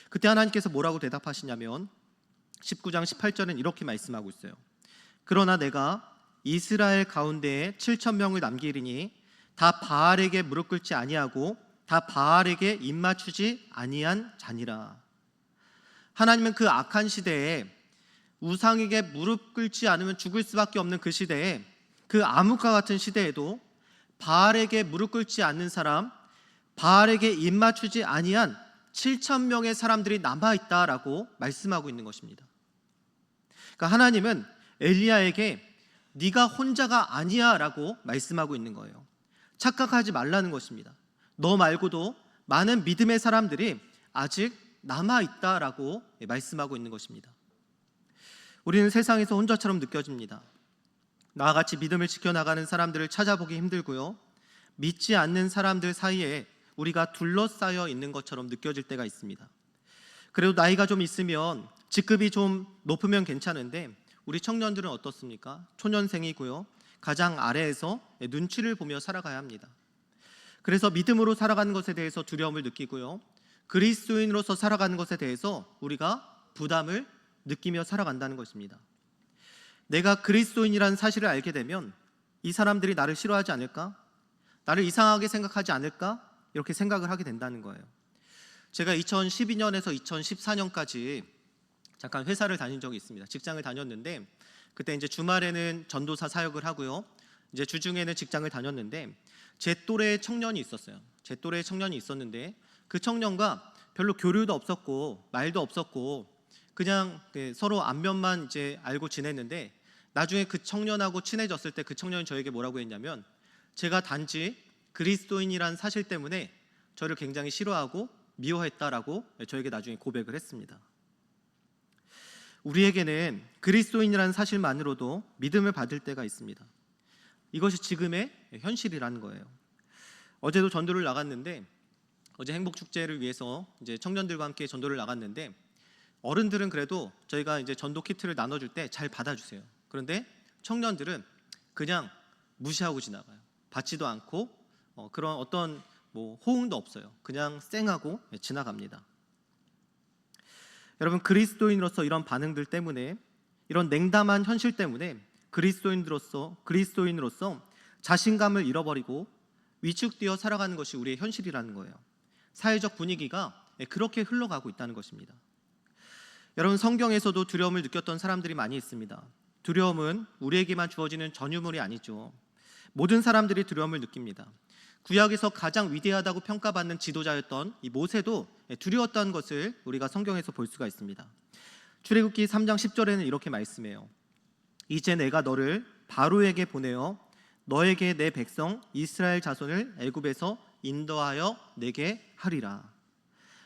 그때 하나님께서 뭐라고 대답하시냐면 19장 18절은 이렇게 말씀하고 있어요. 그러나 내가 이스라엘 가운데에 7,000명을 남기리니 다 바알에게 무릎 꿇지 아니하고 다 바알에게 입맞추지 아니한 자니라. 하나님은 그 악한 시대에 우상에게 무릎 꿇지 않으면 죽을 수밖에 없는 그 시대에, 그 암흑과 같은 시대에도 바알에게 무릎 꿇지 않는 사람, 바알에게 입맞추지 아니한 7,000명의 사람들이 남아있다라고 말씀하고 있는 것입니다. 그러니까 하나님은 엘리야에게 네가 혼자가 아니야 라고 말씀하고 있는 거예요. 착각하지 말라는 것입니다. 너 말고도 많은 믿음의 사람들이 아직 남아있다라고 말씀하고 있는 것입니다. 우리는 세상에서 혼자처럼 느껴집니다. 나와 같이 믿음을 지켜나가는 사람들을 찾아보기 힘들고요, 믿지 않는 사람들 사이에 우리가 둘러싸여 있는 것처럼 느껴질 때가 있습니다. 그래도 나이가 좀 있으면, 직급이 좀 높으면 괜찮은데 우리 청년들은 어떻습니까? 초년생이고요, 가장 아래에서 눈치를 보며 살아가야 합니다. 그래서 믿음으로 살아가는 것에 대해서 두려움을 느끼고요, 그리스도인으로서 살아가는 것에 대해서 우리가 부담을 느끼며 살아간다는 것입니다. 내가 그리스도인이라는 사실을 알게 되면 이 사람들이 나를 싫어하지 않을까? 나를 이상하게 생각하지 않을까? 이렇게 생각을 하게 된다는 거예요. 제가 2012년에서 2014년까지 잠깐 회사를 다닌 적이 있습니다. 직장을 다녔는데 그때 이제 주말에는 전도사 사역을 하고요, 이제 주중에는 직장을 다녔는데 제 또래의 청년이 있었어요. 제 또래의 청년이 있었는데 그 청년과 별로 교류도 없었고 말도 없었고 그냥 서로 안면만 이제 알고 지냈는데, 나중에 그 청년하고 친해졌을 때 그 청년이 저에게 뭐라고 했냐면, 제가 단지 그리스도인이란 사실 때문에 저를 굉장히 싫어하고 미워했다라고 저에게 나중에 고백을 했습니다. 우리에게는 그리스도인이라는 사실만으로도 믿음을 받을 때가 있습니다. 이것이 지금의 현실이라는 거예요. 어제도 전도를 나갔는데, 어제 행복축제를 위해서 이제 청년들과 함께 전도를 나갔는데, 어른들은 그래도 저희가 이제 전도 키트를 나눠줄 때 잘 받아주세요. 그런데 청년들은 그냥 무시하고 지나가요. 받지도 않고 그런 어떤 호응도 없어요. 그냥 쌩하고 지나갑니다. 여러분, 그리스도인으로서 이런 반응들 때문에, 이런 냉담한 현실 때문에 그리스도인으로서 자신감을 잃어버리고 위축되어 살아가는 것이 우리의 현실이라는 거예요. 사회적 분위기가 그렇게 흘러가고 있다는 것입니다. 여러분, 성경에서도 두려움을 느꼈던 사람들이 많이 있습니다. 두려움은 우리에게만 주어지는 전유물이 아니죠. 모든 사람들이 두려움을 느낍니다. 구약에서 가장 위대하다고 평가받는 지도자였던 이 모세도 두려웠다는 것을 우리가 성경에서 볼 수가 있습니다. 출애굽기 3장 10절에는 이렇게 말씀해요. 이제 내가 너를 바로에게 보내어 너에게 내 백성 이스라엘 자손을 애굽에서 인도하여 내게 하리라.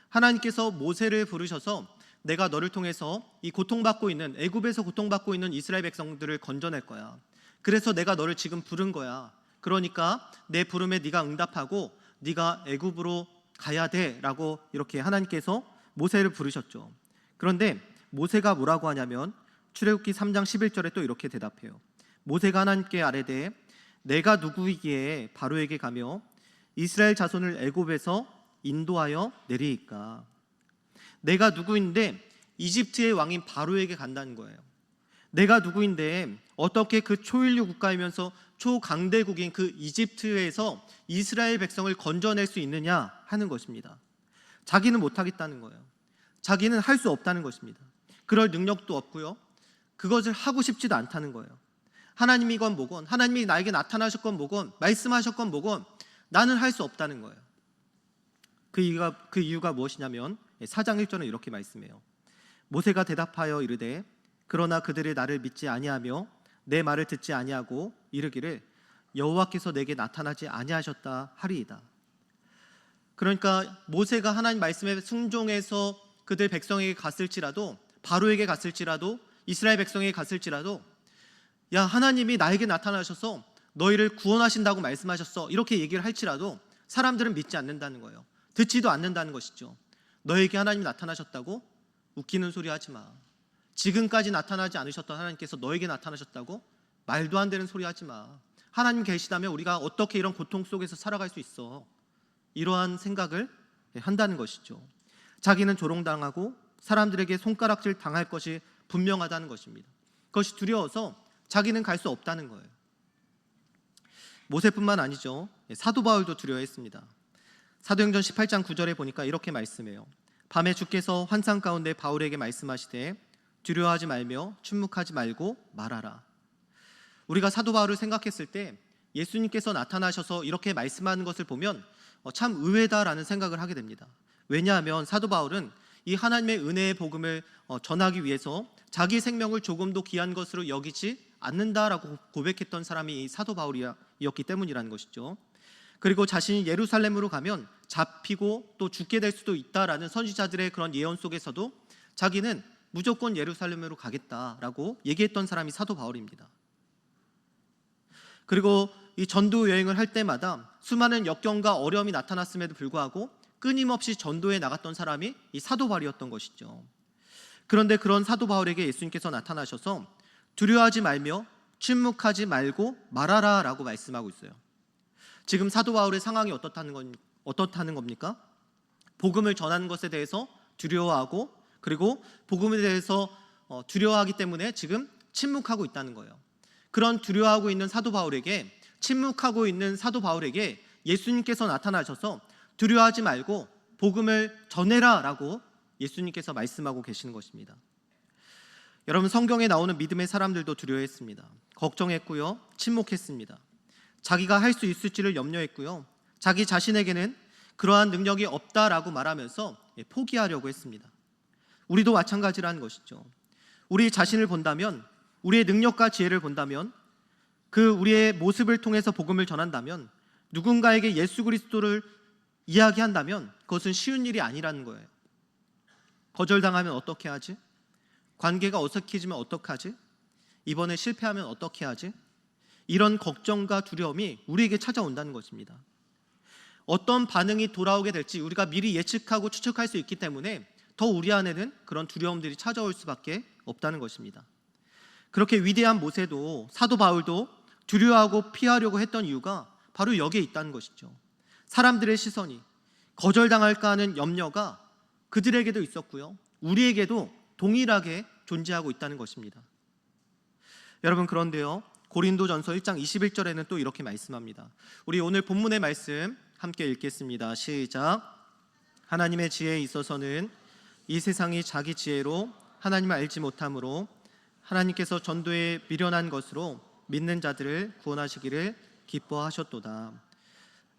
하나님께서 모세를 부르셔서 내가 너를 통해서 이 고통받고 있는, 애굽에서 고통받고 있는 이스라엘 백성들을 건져낼 거야. 그래서 내가 너를 지금 부른 거야. 그러니까 내 부름에 네가 응답하고 네가 애굽으로 가야 돼라고 이렇게 하나님께서 모세를 부르셨죠. 그런데 모세가 뭐라고 하냐면 출애굽기 3장 11절에 또 이렇게 대답해요. 모세가 하나님께 아뢰되 내가 누구이기에 바로에게 가며 이스라엘 자손을 애굽에서 인도하여 내리이까. 내가 누구인데 이집트의 왕인 바로에게 간다는 거예요. 내가 누구인데 어떻게 그 초인류 국가이면서 초강대국인 그 이집트에서 이스라엘 백성을 건져낼 수 있느냐 하는 것입니다. 자기는 못하겠다는 거예요. 자기는 할 수 없다는 것입니다. 그럴 능력도 없고요, 그것을 하고 싶지도 않다는 거예요. 하나님이건 뭐건, 하나님이 나에게 나타나셨건 뭐건, 말씀하셨건 뭐건 나는 할 수 없다는 거예요. 그 이유가 무엇이냐면 4장 1절은 이렇게 말씀해요. 모세가 대답하여 이르되 그러나 그들이 나를 믿지 아니하며 내 말을 듣지 아니하고 이르기를 여호와께서 내게 나타나지 아니하셨다 하리이다. 그러니까 모세가 하나님 말씀에 순종해서 그들 백성에게 갔을지라도, 바로에게 갔을지라도, 이스라엘 백성에게 갔을지라도, 야, 하나님이 나에게 나타나셔서 너희를 구원하신다고 말씀하셨어, 이렇게 얘기를 할지라도 사람들은 믿지 않는다는 거예요. 듣지도 않는다는 것이죠. 너에게 하나님이 나타나셨다고? 웃기는 소리 하지 마. 지금까지 나타나지 않으셨던 하나님께서 너에게 나타나셨다고? 말도 안 되는 소리 하지 마. 하나님 계시다면 우리가 어떻게 이런 고통 속에서 살아갈 수 있어? 이러한 생각을 한다는 것이죠. 자기는 조롱당하고 사람들에게 손가락질 당할 것이 분명하다는 것입니다. 그것이 두려워서 자기는 갈 수 없다는 거예요. 모세뿐만 아니죠. 사도 바울도 두려워했습니다. 사도행전 18장 9절에 보니까 이렇게 말씀해요. 밤에 주께서 환상 가운데 바울에게 말씀하시되 두려워하지 말며 침묵하지 말고 말하라. 우리가 사도 바울을 생각했을 때 예수님께서 나타나셔서 이렇게 말씀하는 것을 보면 참 의외다라는 생각을 하게 됩니다. 왜냐하면 사도 바울은 이 하나님의 은혜의 복음을 전하기 위해서 자기 생명을 조금도 귀한 것으로 여기지 않는다라고 고백했던 사람이 이 사도 바울이었기 때문이라는 것이죠. 그리고 자신이 예루살렘으로 가면 잡히고 또 죽게 될 수도 있다라는 선지자들의 그런 예언 속에서도 자기는 무조건 예루살렘으로 가겠다라고 얘기했던 사람이 사도 바울입니다. 그리고 이 전도 여행을 할 때마다 수많은 역경과 어려움이 나타났음에도 불구하고 끊임없이 전도에 나갔던 사람이 이 사도 바울이었던 것이죠. 그런데 그런 사도 바울에게 예수님께서 나타나셔서 두려워하지 말며 침묵하지 말고 말하라 라고 말씀하고 있어요. 지금 사도 바울의 상황이 어떻다는 겁니까? 복음을 전하는 것에 대해서 두려워하고 그리고 복음에 대해서 두려워하기 때문에 지금 침묵하고 있다는 거예요. 그런 두려워하고 있는 사도 바울에게, 침묵하고 있는 사도 바울에게 예수님께서 나타나셔서 두려워하지 말고 복음을 전해라 라고 예수님께서 말씀하고 계시는 것입니다. 여러분, 성경에 나오는 믿음의 사람들도 두려워했습니다. 걱정했고요, 침묵했습니다. 자기가 할 수 있을지를 염려했고요, 자기 자신에게는 그러한 능력이 없다라고 말하면서 포기하려고 했습니다. 우리도 마찬가지라는 것이죠. 우리 자신을 본다면, 우리의 능력과 지혜를 본다면, 그 우리의 모습을 통해서 복음을 전한다면, 누군가에게 예수 그리스도를 이야기한다면 그것은 쉬운 일이 아니라는 거예요. 거절당하면 어떻게 하지? 관계가 어색해지면 어떡하지? 이번에 실패하면 어떻게 하지? 이런 걱정과 두려움이 우리에게 찾아온다는 것입니다. 어떤 반응이 돌아오게 될지 우리가 미리 예측하고 추측할 수 있기 때문에 더 우리 안에는 그런 두려움들이 찾아올 수밖에 없다는 것입니다. 그렇게 위대한 모세도, 사도 바울도 두려워하고 피하려고 했던 이유가 바로 여기에 있다는 것이죠. 사람들의 시선이, 거절당할까 하는 염려가 그들에게도 있었고요, 우리에게도 동일하게 존재하고 있다는 것입니다. 여러분, 그런데요, 고린도전서 1장 21절에는 또 이렇게 말씀합니다. 우리 오늘 본문의 말씀 함께 읽겠습니다. 시작. 하나님의 지혜에 있어서는 이 세상이 자기 지혜로 하나님을 알지 못함으로 하나님께서 전도에 미련한 것으로 믿는 자들을 구원하시기를 기뻐하셨도다.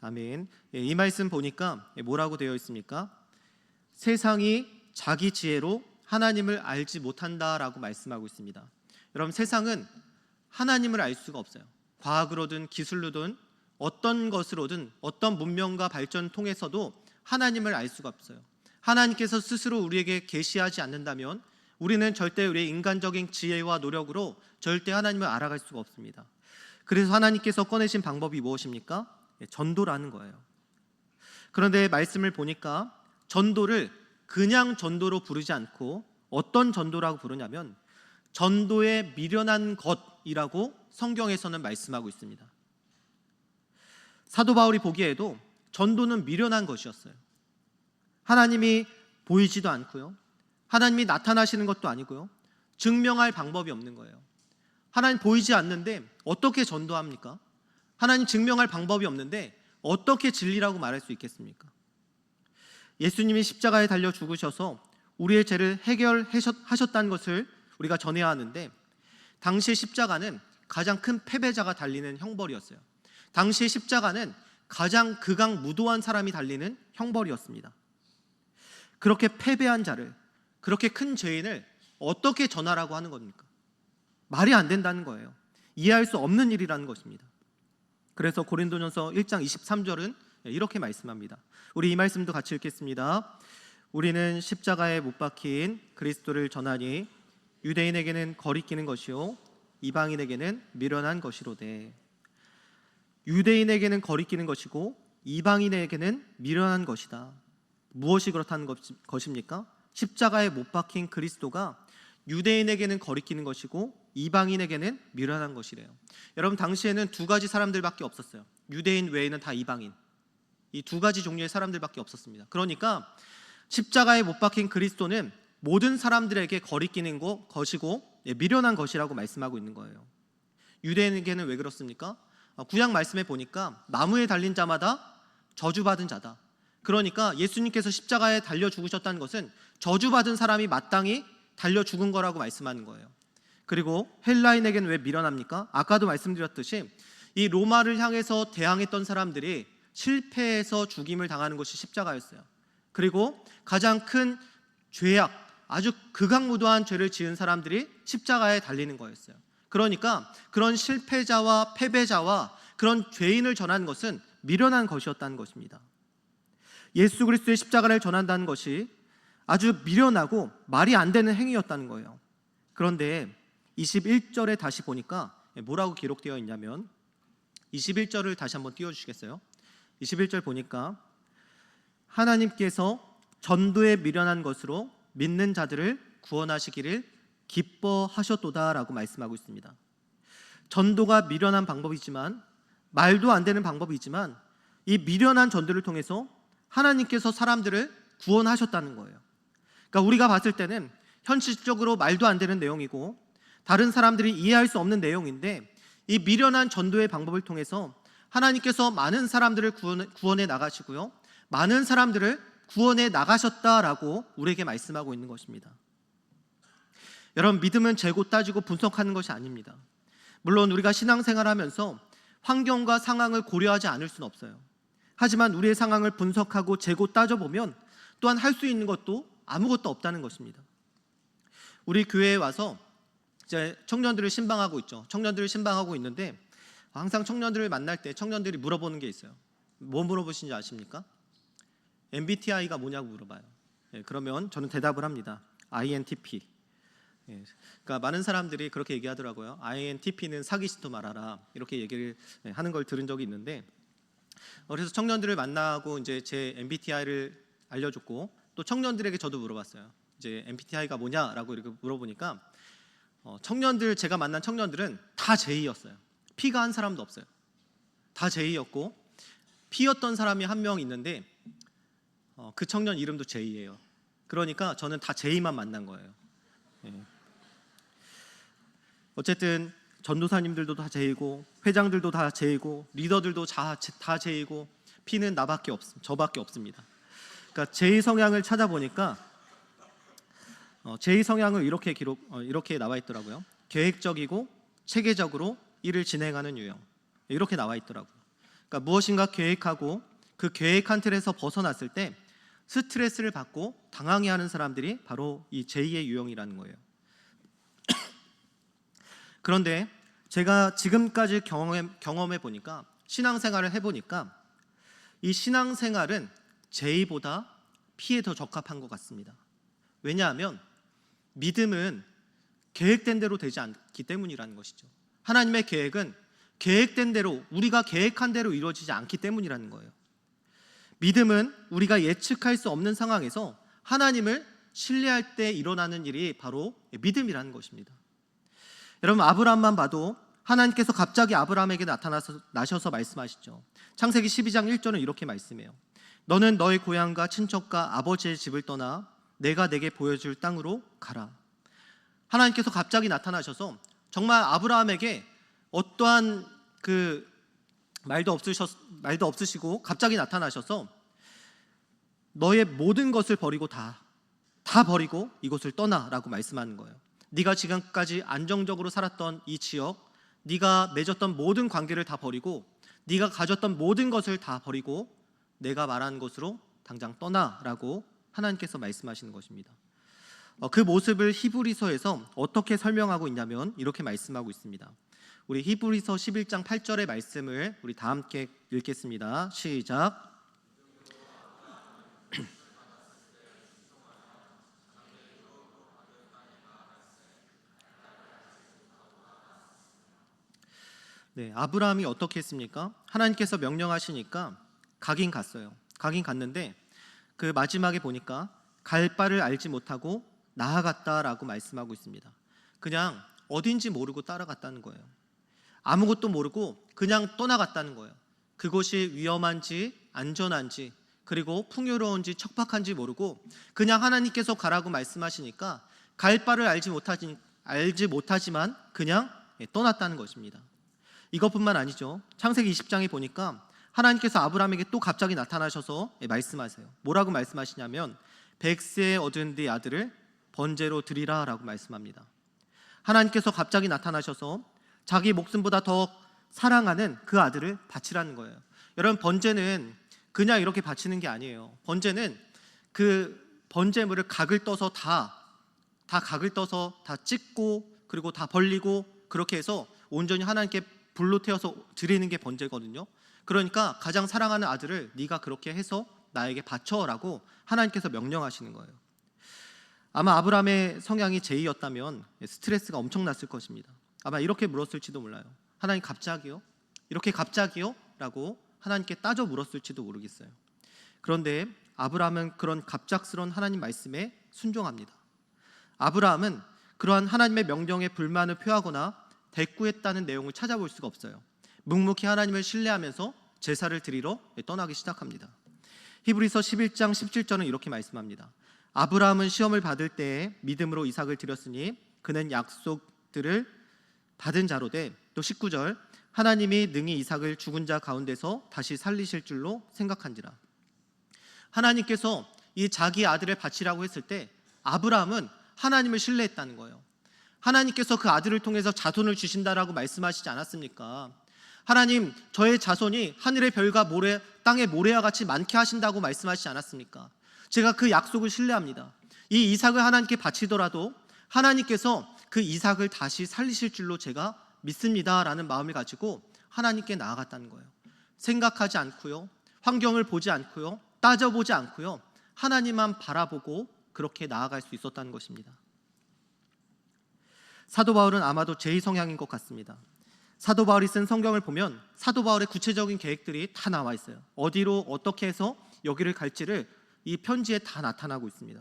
아멘. 이 말씀 보니까 뭐라고 되어 있습니까? 세상이 자기 지혜로 하나님을 알지 못한다라고 말씀하고 있습니다. 여러분, 세상은 하나님을 알 수가 없어요. 과학으로든 기술로든 어떤 것으로든 어떤 문명과 발전 통해서도 하나님을 알 수가 없어요. 하나님께서 스스로 우리에게 계시하지 않는다면 우리는 절대 우리의 인간적인 지혜와 노력으로 절대 하나님을 알아갈 수가 없습니다. 그래서 하나님께서 꺼내신 방법이 무엇입니까? 전도라는 거예요. 그런데 말씀을 보니까 전도를 그냥 전도로 부르지 않고 어떤 전도라고 부르냐면 전도에 미련한 것이라고 성경에서는 말씀하고 있습니다. 사도 바울이 보기에도 전도는 미련한 것이었어요. 하나님이 보이지도 않고요, 하나님이 나타나시는 것도 아니고요, 증명할 방법이 없는 거예요. 하나님 보이지 않는데 어떻게 전도합니까? 하나님 증명할 방법이 없는데 어떻게 진리라고 말할 수 있겠습니까? 예수님이 십자가에 달려 죽으셔서 우리의 죄를 해결하셨다는 것을 우리가 전해야 하는데, 당시의 십자가는 가장 큰 패배자가 달리는 형벌이었어요. 당시의 십자가는 가장 극악무도한 사람이 달리는 형벌이었습니다. 그렇게 패배한 자를, 그렇게 큰 죄인을 어떻게 전하라고 하는 겁니까? 말이 안 된다는 거예요. 이해할 수 없는 일이라는 것입니다. 그래서 고린도전서 1장 23절은 이렇게 말씀합니다. 우리 이 말씀도 같이 읽겠습니다. 우리는 십자가에 못 박힌 그리스도를 전하니 유대인에게는 거리끼는 것이요 이방인에게는 미련한 것이로되. 유대인에게는 거리끼는 것이고 이방인에게는 미련한 것이다. 무엇이 그렇다는 것입니까? 십자가에 못 박힌 그리스도가 유대인에게는 거리끼는 것이고 이방인에게는 미련한 것이래요. 여러분, 당시에는 두 가지 사람들밖에 없었어요. 유대인 외에는 다 이방인. 이 두 가지 종류의 사람들밖에 없었습니다. 그러니까 십자가에 못 박힌 그리스도는 모든 사람들에게 거리끼는 것이고 미련한 것이라고 말씀하고 있는 거예요. 유대인에게는 왜 그렇습니까? 구약 말씀에 보니까 나무에 달린 자마다 저주받은 자다. 그러니까 예수님께서 십자가에 달려 죽으셨다는 것은 저주받은 사람이 마땅히 달려 죽은 거라고 말씀하는 거예요. 그리고 헬라인에게는 왜 미련합니까? 아까도 말씀드렸듯이 이 로마를 향해서 대항했던 사람들이 실패해서 죽임을 당하는 것이 십자가였어요. 그리고 가장 큰 죄악, 아주 극악무도한 죄를 지은 사람들이 십자가에 달리는 거였어요. 그러니까 그런 실패자와 패배자와 그런 죄인을 전하는 것은 미련한 것이었다는 것입니다. 예수 그리스도의 십자가를 전한다는 것이 아주 미련하고 말이 안 되는 행위였다는 거예요. 그런데 21절에 다시 보니까 뭐라고 기록되어 있냐면 21절을 다시 한번 띄워주시겠어요? 21절 보니까 하나님께서 전도에 미련한 것으로 믿는 자들을 구원하시기를 기뻐하셨도다라고 말씀하고 있습니다. 전도가 미련한 방법이지만, 말도 안 되는 방법이지만, 이 미련한 전도를 통해서 하나님께서 사람들을 구원하셨다는 거예요. 그러니까 우리가 봤을 때는 현실적으로 말도 안 되는 내용이고 다른 사람들이 이해할 수 없는 내용인데, 이 미련한 전도의 방법을 통해서 하나님께서 많은 사람들을 구원해 나가시고요, 많은 사람들을 구원해 나가셨다라고 우리에게 말씀하고 있는 것입니다. 여러분, 믿음은 재고 따지고 분석하는 것이 아닙니다. 물론 우리가 신앙생활하면서 환경과 상황을 고려하지 않을 수는 없어요. 하지만 우리의 상황을 분석하고 재고 따져보면 또한 할 수 있는 것도 아무것도 없다는 것입니다. 우리 교회에 와서 이제 청년들을 신방하고 있죠. 청년들을 신방하고 있는데 항상 청년들을 만날 때 청년들이 물어보는 게 있어요. 뭐 물어보시는지 아십니까? MBTI가 뭐냐고 물어봐요. 그러면 저는 대답을 합니다. INTP. 그러니까 많은 사람들이 그렇게 얘기하더라고요. INTP는 사기시도 말아라, 이렇게 얘기를 하는 걸 들은 적이 있는데, 그래서 청년들을 만나고 이제 제 MBTI를 알려줬고, 또 청년들에게 저도 물어봤어요. 이제 MBTI가 뭐냐라고 이렇게 물어보니까 제가 만난 청년들은 다 J였어요. P가 한 사람도 없어요. 다 J였고, P였던 사람이 한 명 있는데 그 청년 이름도 J예요. 그러니까 저는 다 J만 만난 거예요. 어쨌든 전도사님들도 다 J고, 회장들도 다 J고, 리더들도 다 J고, P는 저밖에 없습니다. 그러니까 J 성향을 찾아보니까 J 성향을 이렇게 나와 있더라고요. 계획적이고 체계적으로 일을 진행하는 유형, 이렇게 나와 있더라고요. 그러니까 무엇인가 계획하고 그 계획한 틀에서 벗어났을 때 스트레스를 받고 당황해하는 사람들이 바로 이 J의 유형이라는 거예요. 그런데 제가 지금까지 경험해 보니까, 신앙생활을 해보니까 이 신앙생활은 J보다 P에 더 적합한 것 같습니다. 왜냐하면 믿음은 계획된 대로 되지 않기 때문이라는 것이죠. 하나님의 계획은 계획된 대로, 우리가 계획한 대로 이루어지지 않기 때문이라는 거예요. 믿음은 우리가 예측할 수 없는 상황에서 하나님을 신뢰할 때 일어나는 일이 바로 믿음이라는 것입니다. 여러분, 아브라함만 봐도 하나님께서 갑자기 아브라함에게 나셔서 말씀하시죠. 창세기 12장 1절은 이렇게 말씀해요. 너는 너의 고향과 친척과 아버지의 집을 떠나 내가 내게 보여줄 땅으로 가라. 하나님께서 갑자기 나타나셔서 정말 아브라함에게 어떠한 말도 없으시고 갑자기 나타나셔서 너의 모든 것을 버리고 다 버리고 이곳을 떠나라고 말씀하는 거예요. 네가 지금까지 안정적으로 살았던 이 지역, 네가 맺었던 모든 관계를 다 버리고, 네가 가졌던 모든 것을 다 버리고 내가 말한 곳으로 당장 떠나라고 하나님께서 말씀하시는 것입니다. 그 모습을 히브리서에서 어떻게 설명하고 있냐면 이렇게 말씀하고 있습니다. 우리 히브리서 11장 8절의 말씀을 우리 다 함께 읽겠습니다. 시작. 네, 아브라함이 어떻게 했습니까? 하나님께서 명령하시니까 가긴 갔어요. 가긴 갔는데 그 마지막에 보니까 갈 바를 알지 못하고 나아갔다라고 말씀하고 있습니다. 그냥 어딘지 모르고 따라갔다는 거예요. 아무것도 모르고 그냥 떠나갔다는 거예요. 그곳이 위험한지 안전한지 그리고 풍요로운지 척박한지 모르고 그냥 하나님께서 가라고 말씀하시니까 갈 바를 알지 못하지만 그냥 떠났다는 것입니다. 이것뿐만 아니죠. 창세기 20장에 보니까 하나님께서 아브라함에게 또 갑자기 나타나셔서 말씀하세요. 뭐라고 말씀하시냐면 100세에 얻은 네 아들을 번제로 드리라 라고 말씀합니다. 하나님께서 갑자기 나타나셔서 자기 목숨보다 더 사랑하는 그 아들을 바치라는 거예요. 여러분, 번제는 그냥 이렇게 바치는 게 아니에요. 번제는 그 번제물을 각을 떠서 다 각을 떠서 다 찢고 그리고 다 벌리고 그렇게 해서 온전히 하나님께 불로 태워서 드리는 게 번제거든요. 그러니까 가장 사랑하는 아들을 네가 그렇게 해서 나에게 바쳐라고 하나님께서 명령하시는 거예요. 아마 아브라함의 성향이 제이였다면 스트레스가 엄청났을 것입니다. 아마 이렇게 물었을지도 몰라요. 하나님, 갑자기요? 이렇게 갑자기요? 라고 하나님께 따져 물었을지도 모르겠어요. 그런데 아브라함은 그런 갑작스러운 하나님 말씀에 순종합니다. 아브라함은 그러한 하나님의 명령에 불만을 표하거나 대꾸했다는 내용을 찾아볼 수가 없어요. 묵묵히 하나님을 신뢰하면서 제사를 드리러 떠나기 시작합니다. 히브리서 11장 17절은 이렇게 말씀합니다. 아브라함은 시험을 받을 때에 믿음으로 이삭을 드렸으니 그는 약속들을 받은 자로 돼. 또 19절, 하나님이 능히 이삭을 죽은 자 가운데서 다시 살리실 줄로 생각한지라. 하나님께서 이 자기 아들을 바치라고 했을 때 아브라함은 하나님을 신뢰했다는 거예요. 하나님께서 그 아들을 통해서 자손을 주신다라고 말씀하시지 않았습니까? 하나님, 저의 자손이 하늘의 별과 땅의 모래와 같이 많게 하신다고 말씀하시지 않았습니까? 제가 그 약속을 신뢰합니다. 이 이삭을 하나님께 바치더라도 하나님께서 그 이삭을 다시 살리실 줄로 제가 믿습니다라는 마음을 가지고 하나님께 나아갔다는 거예요. 생각하지 않고요, 환경을 보지 않고요, 따져보지 않고요, 하나님만 바라보고 그렇게 나아갈 수 있었다는 것입니다. 사도 바울은 아마도 제이 성향인 것 같습니다. 사도 바울이 쓴 성경을 보면 사도 바울의 구체적인 계획들이 다 나와 있어요. 어디로 어떻게 해서 여기를 갈지를 이 편지에 다 나타나고 있습니다.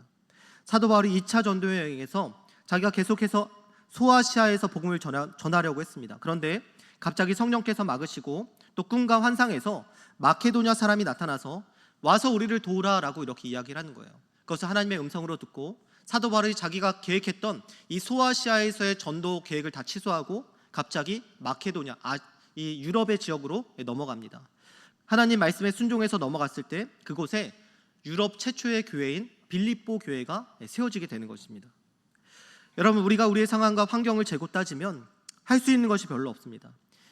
사도 바울이 2차 전도 여행에서 자기가 계속해서 소아시아에서 복음을 전하려고 했습니다. 그런데 갑자기 성령께서 막으시고 또 꿈과 환상에서 마케도냐 사람이 나타나서 와서 우리를 도우라라고 이렇게 이야기를 하는 거예요. 그것을 하나님의 음성으로 듣고 사도 바울이 자기가 계획했던 이 소아시아에서의 전도 계획을 다 취소하고 갑자기 마케도냐, 이 유럽의 지역으로 넘어갑니다. 하나님 말씀에 순종해서 넘어갔을 때 그곳에 유럽 최초의 교회인 빌립보 교회가 세워지게 되는 것입니다. 여러분, 우리가 우리의 상황과 환경을 재고 따지면 할 수 있는 것이 별로 없습니다.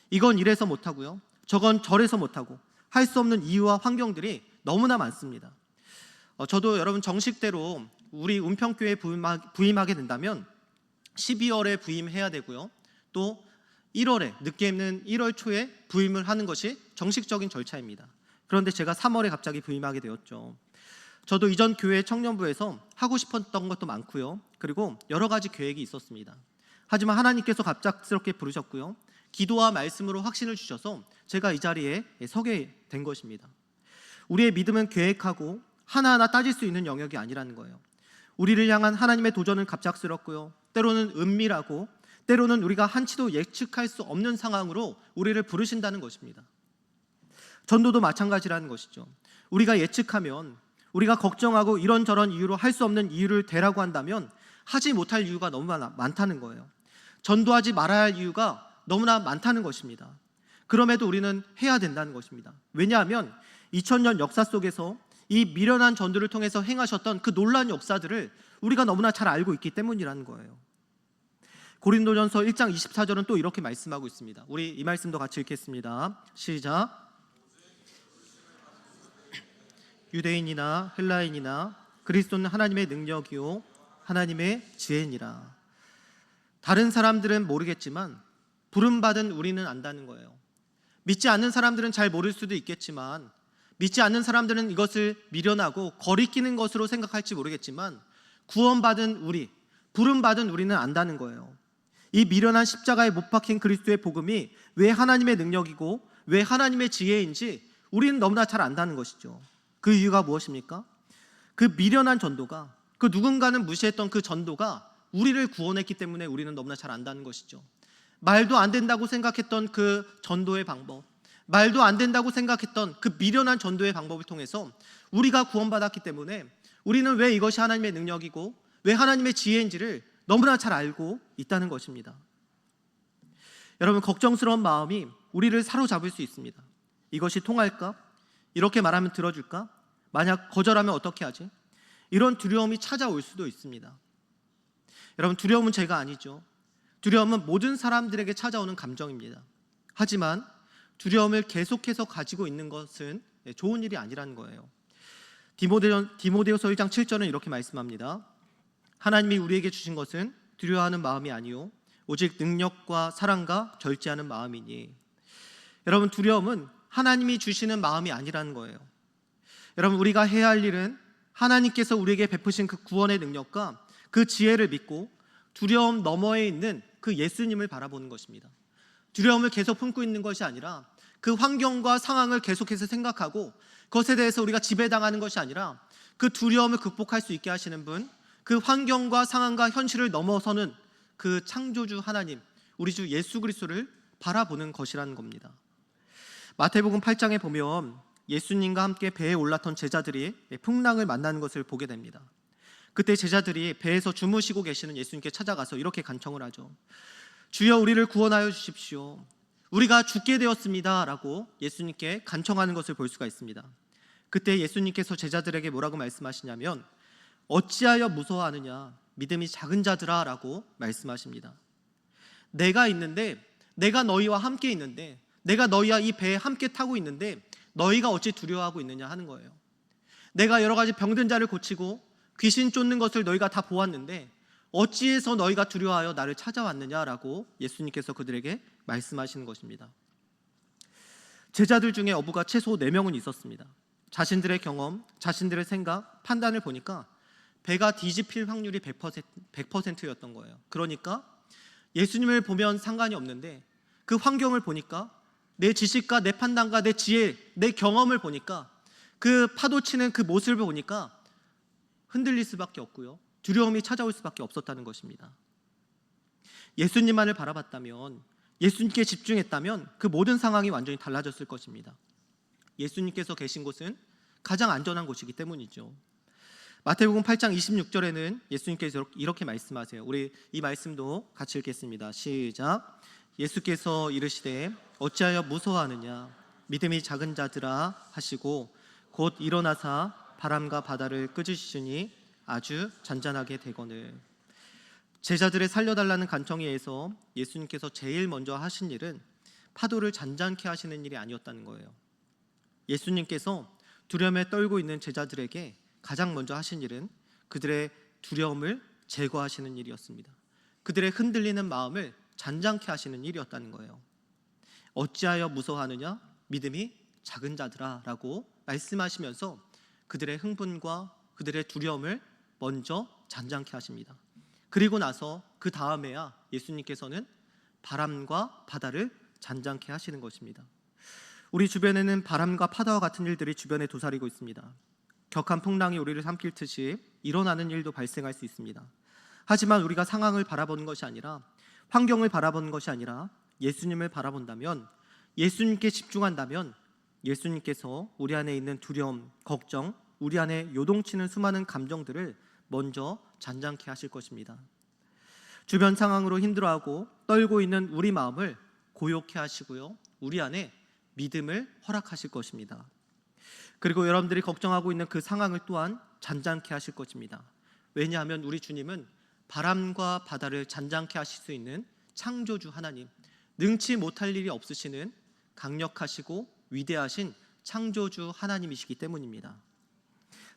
이건 이래서 못하고요, 저건 저래서 못하고 할 수 없는 이유와 환경들이 너무나 많습니다. 저도 여러분 정식대로 우리 운평교회에 부임하게 된다면 12월에 부임해야 되고요, 또 1월에 늦게 있는 1월 초에 부임을 하는 것이 정식적인 절차입니다. 그런데 제가 3월에 갑자기 부임하게 되었죠. 저도 이전 교회 청년부에서 하고 싶었던 것도 많고요, 그리고 여러 가지 계획이 있었습니다. 하지만 하나님께서 갑작스럽게 부르셨고요, 기도와 말씀으로 확신을 주셔서 제가 이 자리에 서게 된 것입니다. 우리의 믿음은 계획하고 하나하나 따질 수 있는 영역이 아니라는 거예요. 우리를 향한 하나님의 도전은 갑작스럽고요, 때로는 은밀하고 때로는 우리가 한치도 예측할 수 없는 상황으로 우리를 부르신다는 것입니다. 전도도 마찬가지라는 것이죠. 우리가 예측하면, 우리가 걱정하고 이런저런 이유로 할 수 없는 이유를 대라고 한다면 하지 못할 이유가 너무 많다는 거예요. 전도하지 말아야 할 이유가 너무나 많다는 것입니다. 그럼에도 우리는 해야 된다는 것입니다. 왜냐하면 2000년 역사 속에서 이 미련한 전도를 통해서 행하셨던 그 놀라운 역사들을 우리가 너무나 잘 알고 있기 때문이라는 거예요. 고린도전서 1장 24절은 또 이렇게 말씀하고 있습니다. 우리 이 말씀도 같이 읽겠습니다. 시작. 유대인이나 헬라인이나 그리스도는 하나님의 능력이요 하나님의 지혜니라. 다른 사람들은 모르겠지만 부름받은 우리는 안다는 거예요. 믿지 않는 사람들은 잘 모를 수도 있겠지만, 믿지 않는 사람들은 이것을 미련하고 거리끼는 것으로 생각할지 모르겠지만, 구원받은 우리, 부름받은 우리는 안다는 거예요. 이 미련한 십자가에 못 박힌 그리스도의 복음이 왜 하나님의 능력이고 왜 하나님의 지혜인지 우리는 너무나 잘 안다는 것이죠. 그 이유가 무엇입니까? 그 미련한 전도가, 그 누군가는 무시했던 그 전도가 우리를 구원했기 때문에 우리는 너무나 잘 안다는 것이죠. 말도 안 된다고 생각했던 그 전도의 방법, 말도 안 된다고 생각했던 그 미련한 전도의 방법을 통해서 우리가 구원받았기 때문에 우리는 왜 이것이 하나님의 능력이고 왜 하나님의 지혜인지를 너무나 잘 알고 있다는 것입니다. 여러분, 걱정스러운 마음이 우리를 사로잡을 수 있습니다. 이것이 통할까? 이렇게 말하면 들어줄까? 만약 거절하면 어떻게 하지? 이런 두려움이 찾아올 수도 있습니다. 여러분, 두려움은 죄가 아니죠. 두려움은 모든 사람들에게 찾아오는 감정입니다. 하지만 두려움을 계속해서 가지고 있는 것은 좋은 일이 아니라는 거예요. 디모데후서 1장 7절은 이렇게 말씀합니다. 하나님이 우리에게 주신 것은 두려워하는 마음이 아니요 오직 능력과 사랑과 절제하는 마음이니. 여러분, 두려움은 하나님이 주시는 마음이 아니라는 거예요. 여러분, 우리가 해야 할 일은 하나님께서 우리에게 베푸신 그 구원의 능력과 그 지혜를 믿고 두려움 너머에 있는 그 예수님을 바라보는 것입니다. 두려움을 계속 품고 있는 것이 아니라 그 환경과 상황을 계속해서 생각하고 그것에 대해서 우리가 지배당하는 것이 아니라 그 두려움을 극복할 수 있게 하시는 분, 그 환경과 상황과 현실을 넘어서는 그 창조주 하나님, 우리 주 예수 그리스도를 바라보는 것이라는 겁니다. 마태복음 8장에 보면 예수님과 함께 배에 올랐던 제자들이 풍랑을 만나는 것을 보게 됩니다. 그때 제자들이 배에서 주무시고 계시는 예수님께 찾아가서 이렇게 간청을 하죠. 주여, 우리를 구원하여 주십시오. 우리가 죽게 되었습니다 라고 예수님께 간청하는 것을 볼 수가 있습니다. 그때 예수님께서 제자들에게 뭐라고 말씀하시냐면 어찌하여 무서워하느냐 믿음이 작은 자들아 라고 말씀하십니다. 내가 있는데, 내가 너희와 함께 있는데, 내가 너희와 이 배에 함께 타고 있는데 너희가 어찌 두려워하고 있느냐 하는 거예요. 내가 여러 가지 병든 자를 고치고 귀신 쫓는 것을 너희가 다 보았는데 어찌해서 너희가 두려워하여 나를 찾아왔느냐라고 예수님께서 그들에게 말씀하시는 것입니다. 제자들 중에 어부가 최소 4명은 있었습니다. 자신들의 경험, 자신들의 생각, 판단을 보니까 배가 뒤집힐 확률이 100%였던 거예요. 그러니까 예수님을 보면 상관이 없는데 그 환경을 보니까 내 지식과 내 판단과 내 지혜, 내 경험을 보니까 그 파도 치는 그 모습을 보니까 흔들릴 수밖에 없고요. 두려움이 찾아올 수밖에 없었다는 것입니다. 예수님만을 바라봤다면, 예수님께 집중했다면 그 모든 상황이 완전히 달라졌을 것입니다. 예수님께서 계신 곳은 가장 안전한 곳이기 때문이죠. 마태복음 8장 26절에는 예수님께서 이렇게 말씀하세요. 우리 이 말씀도 같이 읽겠습니다. 시작. 예수께서 이르시되 어찌하여 무서워하느냐 믿음이 작은 자들아 하시고 곧 일어나사 바람과 바다를 끄짖으시니 아주 잔잔하게 되거늘. 제자들의 살려달라는 간청에 의해서 예수님께서 제일 먼저 하신 일은 파도를 잔잔케 하시는 일이 아니었다는 거예요. 예수님께서 두려움에 떨고 있는 제자들에게 가장 먼저 하신 일은 그들의 두려움을 제거하시는 일이었습니다. 그들의 흔들리는 마음을 잔잔케 하시는 일이었다는 거예요. 어찌하여 무서워하느냐 믿음이 작은 자들아 라고 말씀하시면서 그들의 흥분과 그들의 두려움을 먼저 잔잔케 하십니다. 그리고 나서 그 다음에야 예수님께서는 바람과 바다를 잔잔케 하시는 것입니다. 우리 주변에는 바람과 파도와 같은 일들이 주변에 도사리고 있습니다. 격한 풍랑이 우리를 삼킬 듯이 일어나는 일도 발생할 수 있습니다. 하지만 우리가 상황을 바라보는 것이 아니라, 환경을 바라보는 것이 아니라 예수님을 바라본다면, 예수님께 집중한다면 예수님께서 우리 안에 있는 두려움, 걱정, 우리 안에 요동치는 수많은 감정들을 먼저 잔잔케 하실 것입니다. 주변 상황으로 힘들어하고 떨고 있는 우리 마음을 고요케 하시고요, 우리 안에 믿음을 허락하실 것입니다. 그리고 여러분들이 걱정하고 있는 그 상황을 또한 잔잔케 하실 것입니다. 왜냐하면 우리 주님은 바람과 바다를 잔잔케 하실 수 있는 창조주 하나님, 능치 못할 일이 없으시는 강력하시고 위대하신 창조주 하나님이시기 때문입니다.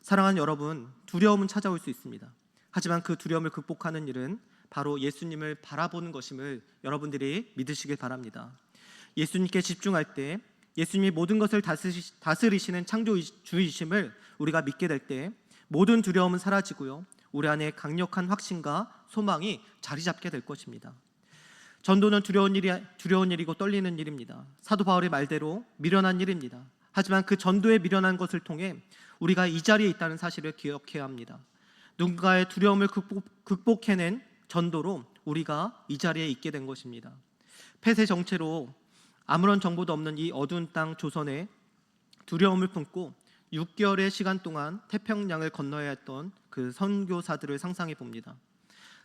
사랑하는 여러분, 두려움은 찾아올 수 있습니다. 하지만 그 두려움을 극복하는 일은 바로 예수님을 바라보는 것임을 여러분들이 믿으시길 바랍니다. 예수님께 집중할 때, 예수님이 모든 것을 다스리시는 창조주이심을 우리가 믿게 될 때 모든 두려움은 사라지고요, 우리 안에 강력한 확신과 소망이 자리 잡게 될 것입니다. 전도는 두려운 일이고 떨리는 일입니다. 사도 바울의 말대로 미련한 일입니다. 하지만 그 전도에 미련한 것을 통해 우리가 이 자리에 있다는 사실을 기억해야 합니다. 누군가의 두려움을 극복해낸 전도로 우리가 이 자리에 있게 된 것입니다. 폐쇄 정체로 아무런 정보도 없는 이 어두운 땅 조선에 두려움을 품고 6개월의 시간 동안 태평양을 건너야 했던 그 선교사들을 상상해 봅니다.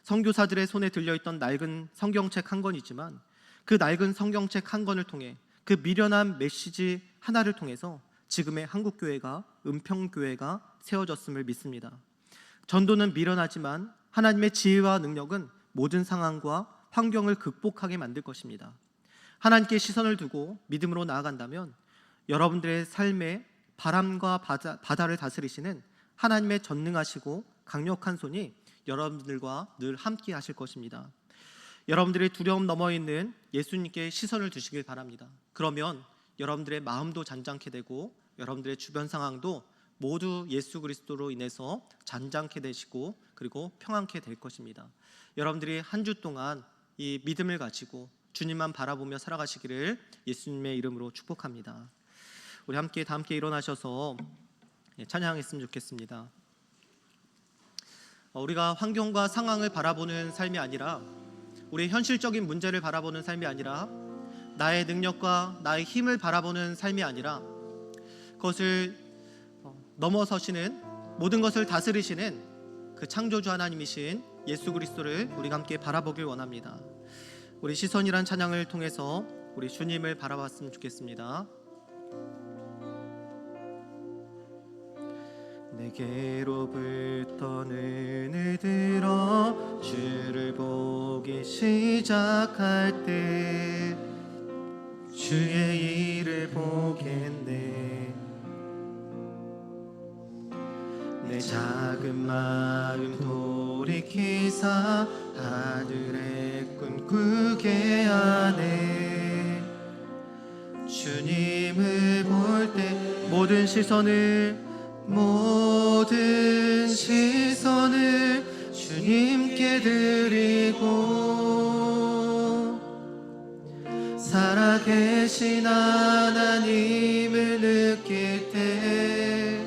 선교사들의 손에 들려있던 낡은 성경책 한 권이지만 그 낡은 성경책 한 권을 통해 그 미련한 메시지 하나를 통해서 지금의 한국교회가 은평교회가 세워졌음을 믿습니다. 전도는 미련하지만 하나님의 지혜와 능력은 모든 상황과 환경을 극복하게 만들 것입니다. 하나님께 시선을 두고 믿음으로 나아간다면 여러분들의 삶에 바람과 바다를 다스리시는 하나님의 전능하시고 강력한 손이 여러분들과 늘 함께 하실 것입니다. 여러분들의 두려움 넘어 있는 예수님께 시선을 두시길 바랍니다. 그러면 여러분들의 마음도 잔잔케 되고 여러분들의 주변 상황도 모두 예수 그리스도로 인해서 잔잔케 되시고 그리고 평안케 될 것입니다. 여러분들이 한 주 동안 이 믿음을 가지고 주님만 바라보며 살아가시기를 예수님의 이름으로 축복합니다. 우리 다 함께 일어나셔서 찬양했으면 좋겠습니다. 우리가 환경과 상황을 바라보는 삶이 아니라 우리의 현실적인 문제를 바라보는 삶이 아니라 나의 능력과 나의 힘을 바라보는 삶이 아니라 그것을 넘어서시는 모든 것을 다스리시는 그 창조주 하나님이신 예수 그리스도를 우리가 함께 바라보길 원합니다. 우리 시선이란 찬양을 통해서 우리 주님을 바라봤으면 좋겠습니다. 내게로부터 눈을 들어 주를 보기 시작할 때 주의 일을 보겠네. 내 작은 마음 돌이키사 하늘의 꿈꾸게 하네. 주님을 볼 때 모든 시선을 주님께 드리고 살아계신 하나님을 느낄 때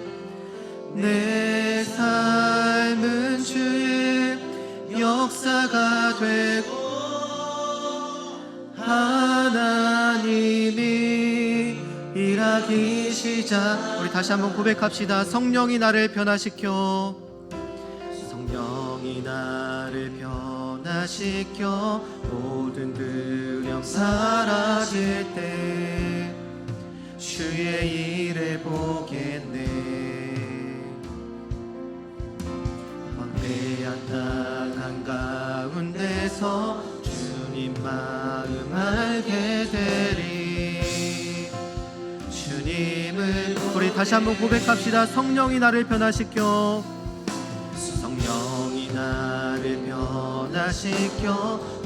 내 삶은 주의 역사가 되고 하나님이 일하기 시작. 우리 다시 한번 고백합시다. 성령이 나를 변화시켜 모든 두려움 사라질 때 주의 일을 보겠네. 광대한 땅 한가운데서 주님 마음 알게 되리. 주님을 우리 다시 한번 고백합시다. 성령이 나를 변화시켜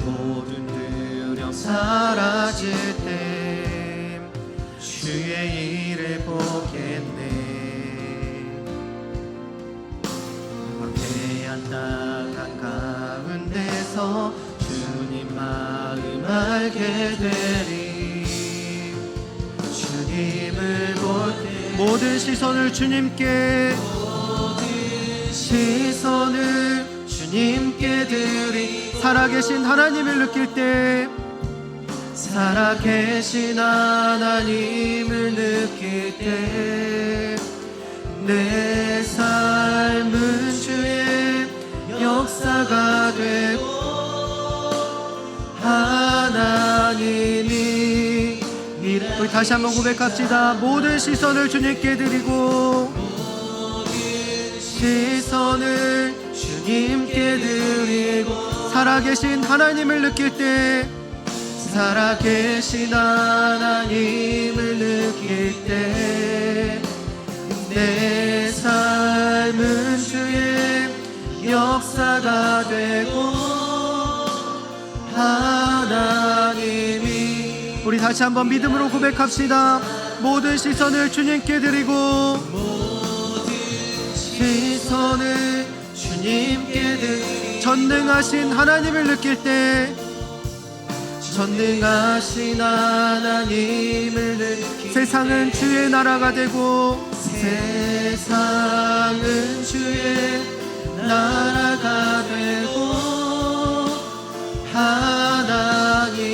모든 두려움 사라질 때 주의 일을 보겠네. 광대한 땅 한가운데서 주님 마음 알게 되리. 주님을 볼 때 모든 시선을 주님께 드리. 살아계신 하나님을 느낄 때 살아계신 하나님을 느낄 때 내 삶은 주의 역사가 되고 하나님이 우리 다시 한번 고백합시다. 모든 시선을 주님께 드리고 시선을 주님께 드리고 살아계신 하나님을 느낄 때 살아계신 하나님을 느낄 때 내 삶은 주의 역사가 되고 하나님이 우리 다시 한번 믿음으로 고백합시다. 모든 시선을 주님께 드리고 시선을 주님께 드리고 전능하신 하나님을 느낄 때 전능하신 하나님을 느끼 세상은 주의 나라가 되고 세상은 주의 나라가 되고 하나님이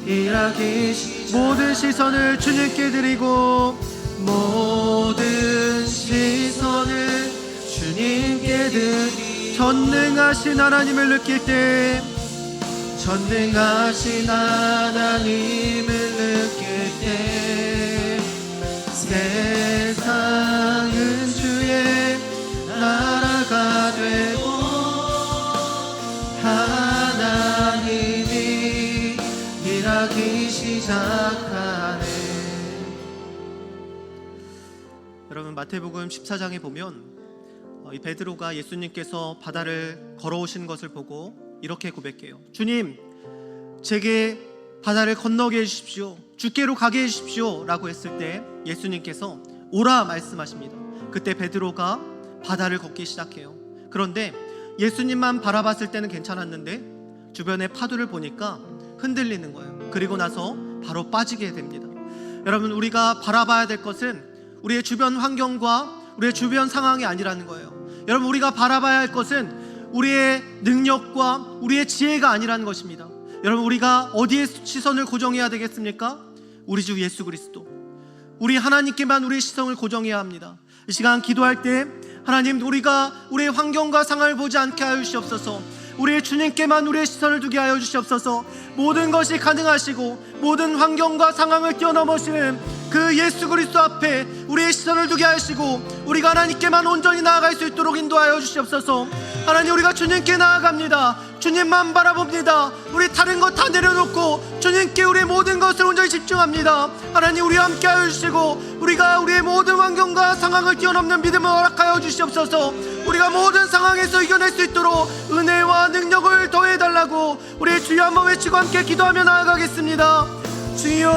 일하기 모든 시선을 주님께 드리고 모든 시선을 주님께 드리 전능하신 하나님을 느낄 때 전능하신 하나님을 느낄 때 세상은 주의 나라가 되고 하나님이 일하기 시작하네. 여러분 마태복음 14장에 보면 이 베드로가 예수님께서 바다를 걸어오시는 것을 보고 이렇게 고백해요. 주님, 제게 바다를 건너게 해주십시오. 주께로 가게 해주십시오 라고 했을 때 예수님께서 오라 말씀하십니다. 그때 베드로가 바다를 걷기 시작해요. 그런데 예수님만 바라봤을 때는 괜찮았는데 주변의 파도를 보니까 흔들리는 거예요. 그리고 나서 바로 빠지게 됩니다. 여러분, 우리가 바라봐야 될 것은 우리의 주변 환경과 우리의 주변 상황이 아니라는 거예요. 여러분, 우리가 바라봐야 할 것은 우리의 능력과 우리의 지혜가 아니라는 것입니다. 여러분, 우리가 어디에 시선을 고정해야 되겠습니까? 우리 주 예수 그리스도, 우리 하나님께만 우리의 시선을 고정해야 합니다. 이 시간 기도할 때 하나님, 우리가 우리의 환경과 상황을 보지 않게 하여 주시옵소서. 우리의 주님께만 우리의 시선을 두게 하여 주시옵소서. 모든 것이 가능하시고 모든 환경과 상황을 뛰어넘으시는 그 예수 그리스도 앞에 우리의 시선을 두게 하시고 우리가 하나님께만 온전히 나아갈 수 있도록 인도하여 주시옵소서. 하나님, 우리가 주님께 나아갑니다. 주님만 바라봅니다. 우리 다른 것 다 내려놓고 주님께 우리의 모든 것을 온전히 집중합니다. 하나님, 우리와 함께 하여 주시고 우리가 우리의 모든 환경과 상황을 뛰어넘는 믿음을 허락하여 주시옵소서. 우리가 모든 상황에서 이겨낼 수 있도록 은혜와 능력을 더해달라고 우리의 주여 한번 외치고 함께 기도하며 나아가겠습니다. 주여,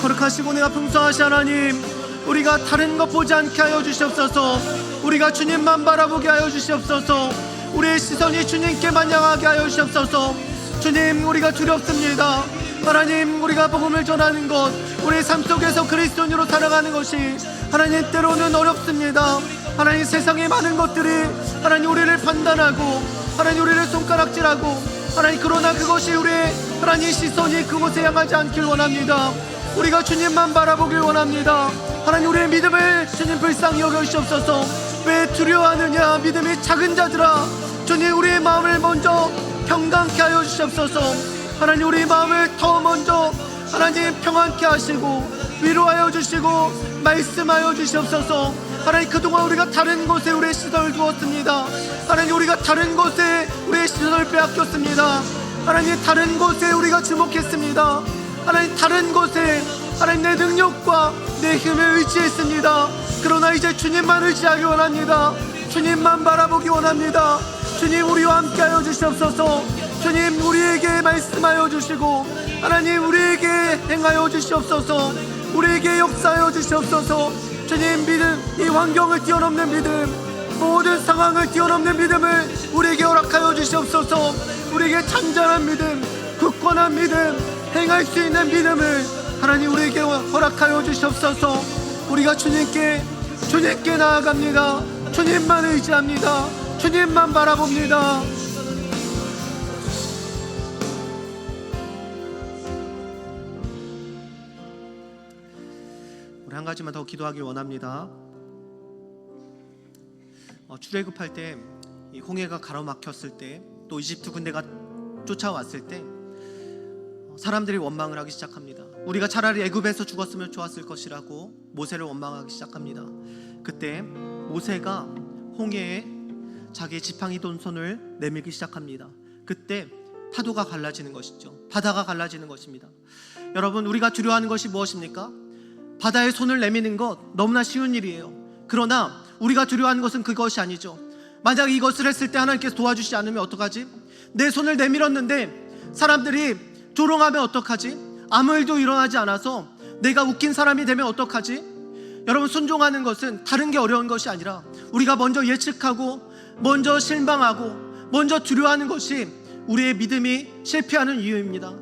거룩하시고 내가 풍성하신 하나님, 우리가 다른 것 보지 않게 하여 주시옵소서. 우리가 주님만 바라보게 하여 주시옵소서. 우리의 시선이 주님께만 향하게 하여 주시옵소서. 주님, 우리가 두렵습니다. 하나님, 우리가 복음을 전하는 것, 우리의 삶 속에서 그리스도인으로 살아가는 것이 하나님 때로는 어렵습니다. 하나님, 세상의 많은 것들이 하나님 우리를 판단하고 하나님 우리를 손가락질하고 하나님, 그러나 그것이 우리의 하나님 시선이 그곳에 향하지 않길 원합니다. 우리가 주님만 바라보길 원합니다. 하나님, 우리의 믿음을 주님 불쌍히 여겨주시옵소서. 왜 두려워하느냐, 믿음이 작은 자들아. 주님, 우리의 마음을 먼저 평강케 하여 주시옵소서. 하나님, 우리의 마음을 더 먼저 하나님 평안케 하시고 위로하여 주시고 말씀하여 주시옵소서. 하나님, 그동안 우리가 다른 곳에 우리의 시선을 두었습니다. 하나님, 우리가 다른 곳에 우리의 시선을 빼앗겼습니다. 하나님, 다른 곳에 우리가 주목했습니다. 하나님, 다른 곳에 하나님 내 능력과 내 힘을 의지했습니다. 그러나 이제 주님만 의지하기 원합니다. 주님만 바라보기 원합니다. 주님, 우리와 함께하여 주시옵소서. 주님, 우리에게 말씀하여 주시고 하나님, 우리에게 행하여 주시옵소서. 우리에게 역사하여 주시옵소서. 주님, 믿음, 이 환경을 뛰어넘는 믿음, 모든 상황을 뛰어넘는 믿음을 우리에게 허락하여 주시옵소서. 우리에게 찬전한 믿음, 굳건한 믿음, 행할 수 있는 믿음을 하나님 우리에게 허락하여 주시옵소서. 우리가 주님께 나아갑니다. 주님만 의지합니다. 주님만 바라봅니다. 우리 한 가지만 더 기도하길 원합니다. 출애굽할 때 이 홍해가 가로막혔을 때, 또 이집트 군대가 쫓아왔을 때 사람들이 원망을 하기 시작합니다. 우리가 차라리 애굽에서 죽었으면 좋았을 것이라고 모세를 원망하기 시작합니다. 그때 모세가 홍해에 자기의 지팡이 돈 손을 내밀기 시작합니다. 그때 파도가 갈라지는 것이죠. 바다가 갈라지는 것입니다. 여러분, 우리가 두려워하는 것이 무엇입니까? 바다에 손을 내미는 것 너무나 쉬운 일이에요. 그러나 우리가 두려워하는 것은 그것이 아니죠. 만약 이것을 했을 때 하나님께서 도와주시지 않으면 어떡하지? 내 손을 내밀었는데 사람들이 조롱하면 어떡하지? 아무 일도 일어나지 않아서 내가 웃긴 사람이 되면 어떡하지? 여러분, 순종하는 것은 다른 게 어려운 것이 아니라 우리가 먼저 예측하고 먼저 실망하고 먼저 두려워하는 것이 우리의 믿음이 실패하는 이유입니다.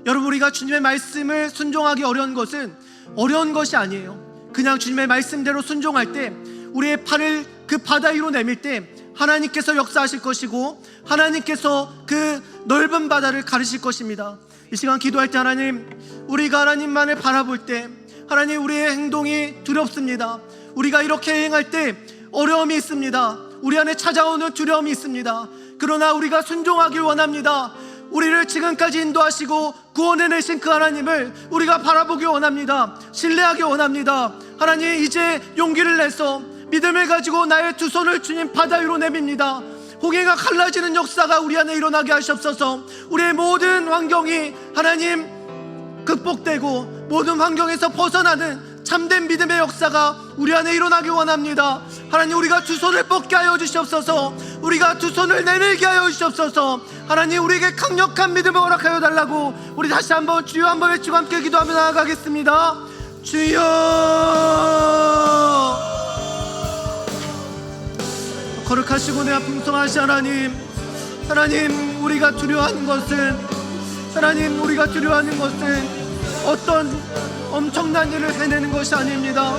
여러분, 우리가 주님의 말씀을 순종하기 어려운 것은 어려운 것이 아니에요. 그냥 주님의 말씀대로 순종할 때, 우리의 팔을 그 바다 위로 내밀 때 하나님께서 역사하실 것이고, 하나님께서 그 넓은 바다를 가르실 것입니다. 이 시간 기도할 때 하나님, 우리가 하나님만을 바라볼 때 하나님, 우리의 행동이 두렵습니다. 우리가 이렇게 행할 때 어려움이 있습니다. 우리 안에 찾아오는 두려움이 있습니다. 그러나 우리가 순종하길 원합니다. 우리를 지금까지 인도하시고 구원해내신 그 하나님을 우리가 바라보기 원합니다. 신뢰하기 원합니다. 하나님, 이제 용기를 내서 믿음을 가지고 나의 두 손을 주님 바다 위로 내밉니다. 홍해가 갈라지는 역사가 우리 안에 일어나게 하시옵소서. 우리의 모든 환경이 하나님 극복되고 모든 환경에서 벗어나는 참된 믿음의 역사가 우리 안에 일어나기 원합니다. 하나님, 우리가 두 손을 뻗게 하여 주시옵소서. 우리가 두 손을 내밀게 하여 주시옵소서. 하나님, 우리에게 강력한 믿음을 허락하여 달라고 우리 다시 한번 주여 한번 외치고 함께 기도하며 나아가겠습니다. 주여. 거룩하시고 내가 풍성하신 하나님, 하나님, 우리가 두려워하는 것은, 하나님, 우리가 두려워하는 것은 어떤 엄청난 일을 해내는 것이 아닙니다.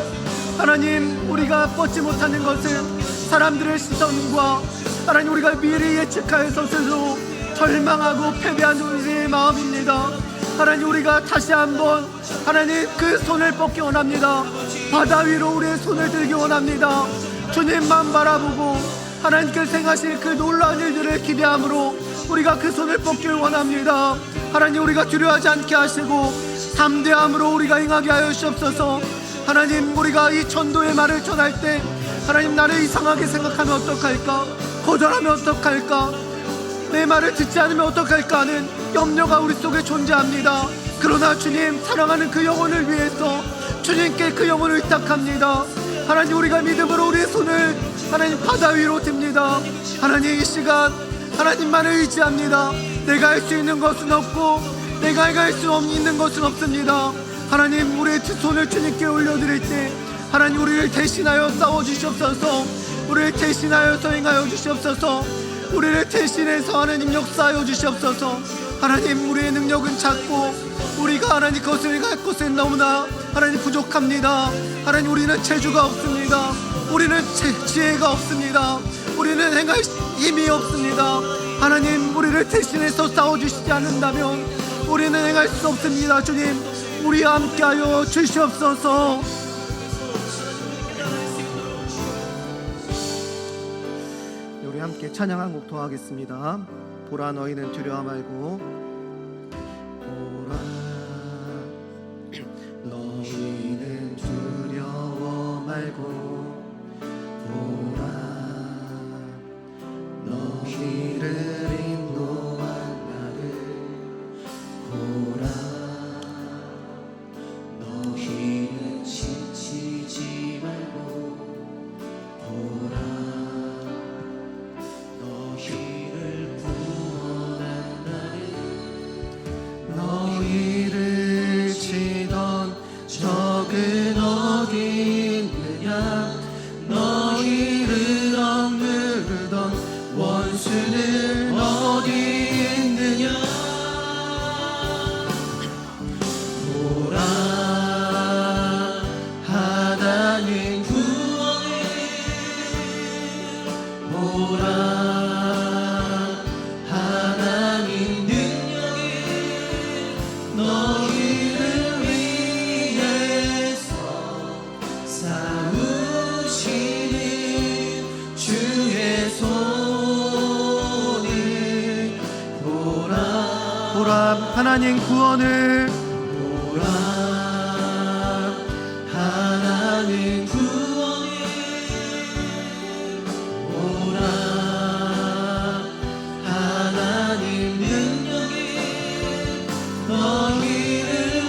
하나님, 우리가 뻗지 못하는 것은 사람들의 시선과 하나님, 우리가 미리 예측하여서 스스로 절망하고 패배한 우리의 마음입니다. 하나님, 우리가 다시 한번 하나님 그 손을 뻗기 원합니다. 바다 위로 우리의 손을 들기 원합니다. 주님만 바라보고 하나님께서 행하실 그 놀라운 일들을 기대함으로 우리가 그 손을 뻗기를 원합니다. 하나님, 우리가 두려워하지 않게 하시고 담대함으로 우리가 행하게 하여 주옵소서. 하나님, 우리가 이 전도의 말을 전할 때 하나님, 나를 이상하게 생각하면 어떡할까, 거절하면 어떡할까, 내 말을 듣지 않으면 어떡할까 하는 염려가 우리 속에 존재합니다. 그러나 주님, 사랑하는 그 영혼을 위해서 주님께 그 영혼을 의탁합니다. 하나님, 우리가 믿음으로 우리의 손을 하나님 바다 위로 듭니다. 하나님, 이 시간 하나님만을 의지합니다. 내가 할 수 있는 것은 없고 내가 할 수 있는 것은 없습니다. 하나님, 우리의 두 손을 주님께 올려드릴 때 하나님, 우리를 대신하여 싸워주시옵소서. 우리를 대신하여서 행하여 주시옵소서. 우리를 대신해서 하나님 역사하여 주시옵소서. 하나님, 우리의 능력은 작고 우리가 하나님 것을 할 것은 너무나 하나님 부족합니다. 하나님, 우리는 재주가 없습니다. 우리는 지혜가 없습니다. 우리는 행할 힘이 없습니다. 하나님, 우리를 대신해서 싸워주시지 않는다면 우리는 행할 수 없습니다. 주님, 우리와 함께하여 주시옵소서. 우리 함께 찬양 한 곡 더 하겠습니다. 보라, 너희는 두려워 말고. 보라, 너희는 두려워 말고. 보라, 너희를 인도한 나를. 보라, 너희는 지치지 말고. 보라, 너희를 구원한 나를. 너희를 치던 적은 어디 있느냐. 너희를 억누르던 원수는 어디 있느냐. 보라, 하나님 구원해. 보라, 하나님 능력에. 너희를 위해서 싸우시는 주의 손을. 보라, 보라, 하나님 구원을. 보라, 하나님 구원을. 보라, 하나님 능력에. 너희를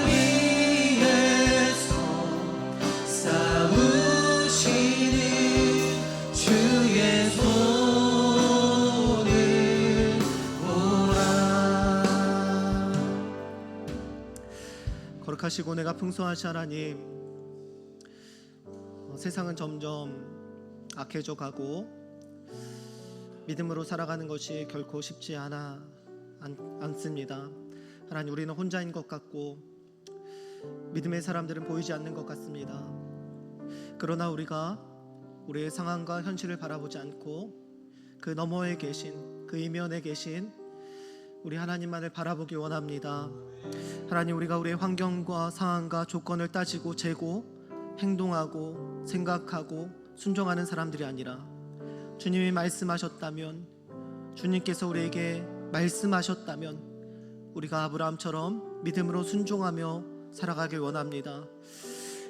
위해서 싸우시는 주의 손을. 보라. 거룩하시고 내가 풍성하신 하나님, 세상은 점점 악해져 가고 믿음으로 살아가는 것이 결코 쉽지 않습니다. 하나님, 우리는 혼자인 것 같고 믿음의 사람들은 보이지 않는 것 같습니다. 그러나 우리가 우리의 상황과 현실을 바라보지 않고 그 너머에 계신, 그 이면에 계신 우리 하나님만을 바라보기 원합니다. 하나님, 우리가 우리의 환경과 상황과 조건을 따지고 재고 행동하고 생각하고 순종하는 사람들이 아니라 주님이 말씀하셨다면, 주님께서 우리에게 말씀하셨다면 우리가 아브라함처럼 믿음으로 순종하며 살아가길 원합니다.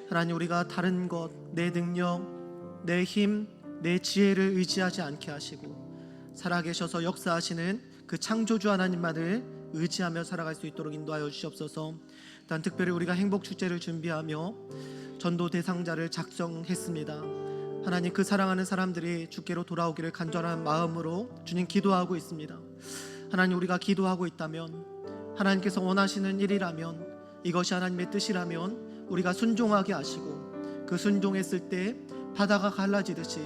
하나님, 우리가 다른 것, 내 능력, 내 힘, 내 지혜를 의지하지 않게 하시고 살아계셔서 역사하시는 그 창조주 하나님만을 의지하며 살아갈 수 있도록 인도하여 주시옵소서. 단 특별히 우리가 행복축제를 준비하며 전도 대상자를 작성했습니다. 하나님, 그 사랑하는 사람들이 주께로 돌아오기를 간절한 마음으로 주님 기도하고 있습니다. 하나님, 우리가 기도하고 있다면, 하나님께서 원하시는 일이라면, 이것이 하나님의 뜻이라면 우리가 순종하게 하시고, 그 순종했을 때 바다가 갈라지듯이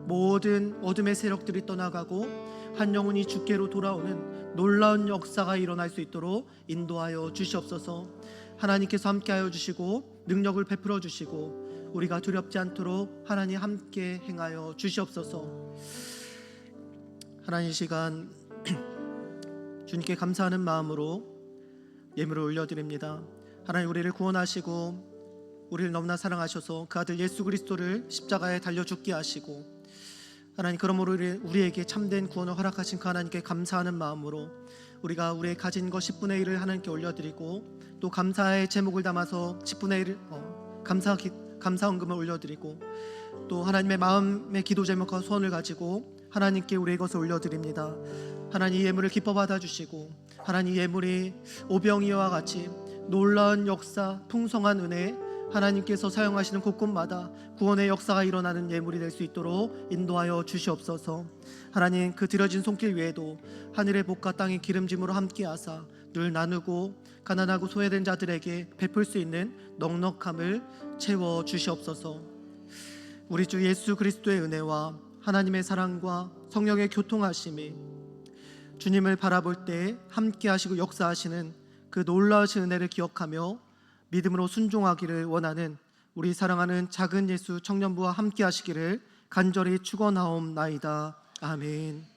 모든 어둠의 세력들이 떠나가고 한 영혼이 주께로 돌아오는 놀라운 역사가 일어날 수 있도록 인도하여 주시옵소서. 하나님께서 함께하여 주시고 능력을 베풀어 주시고 우리가 두렵지 않도록 하나님 함께 행하여 주시옵소서. 하나님, 이 시간 주님께 감사하는 마음으로 예물을 올려드립니다. 하나님, 우리를 구원하시고 우리를 너무나 사랑하셔서 그 아들 예수 그리스도를 십자가에 달려 죽게 하시고, 하나님, 그러므로 우리에게 참된 구원을 허락하신 그 하나님께 감사하는 마음으로 우리가 우리의 가진 것 10분의 1을 하나님께 올려드리고, 또 감사의 제목을 담아서 10분의 1 감사헌금을 올려드리고, 또 하나님의 마음의 기도 제목과 소원을 가지고 하나님께 우리의 것을 올려드립니다. 하나님, 이 예물을 기뻐 받아주시고 하나님, 이 예물이 오병이어와 같이 놀라운 역사, 풍성한 은혜, 하나님께서 사용하시는 곳곳마다 구원의 역사가 일어나는 예물이 될 수 있도록 인도하여 주시옵소서. 하나님, 그 드려진 손길 외에도 하늘의 복과 땅의 기름짐으로 함께하사 늘 나누고 가난하고 소외된 자들에게 베풀 수 있는 넉넉함을 채워 주시옵소서. 우리 주 예수 그리스도의 은혜와 하나님의 사랑과 성령의 교통하심이 주님을 바라볼 때 함께하시고 역사하시는 그 놀라우신 은혜를 기억하며 믿음으로 순종하기를 원하는 우리 사랑하는 작은 예수 청년부와 함께 하시기를 간절히 축원하옵나이다. 아멘.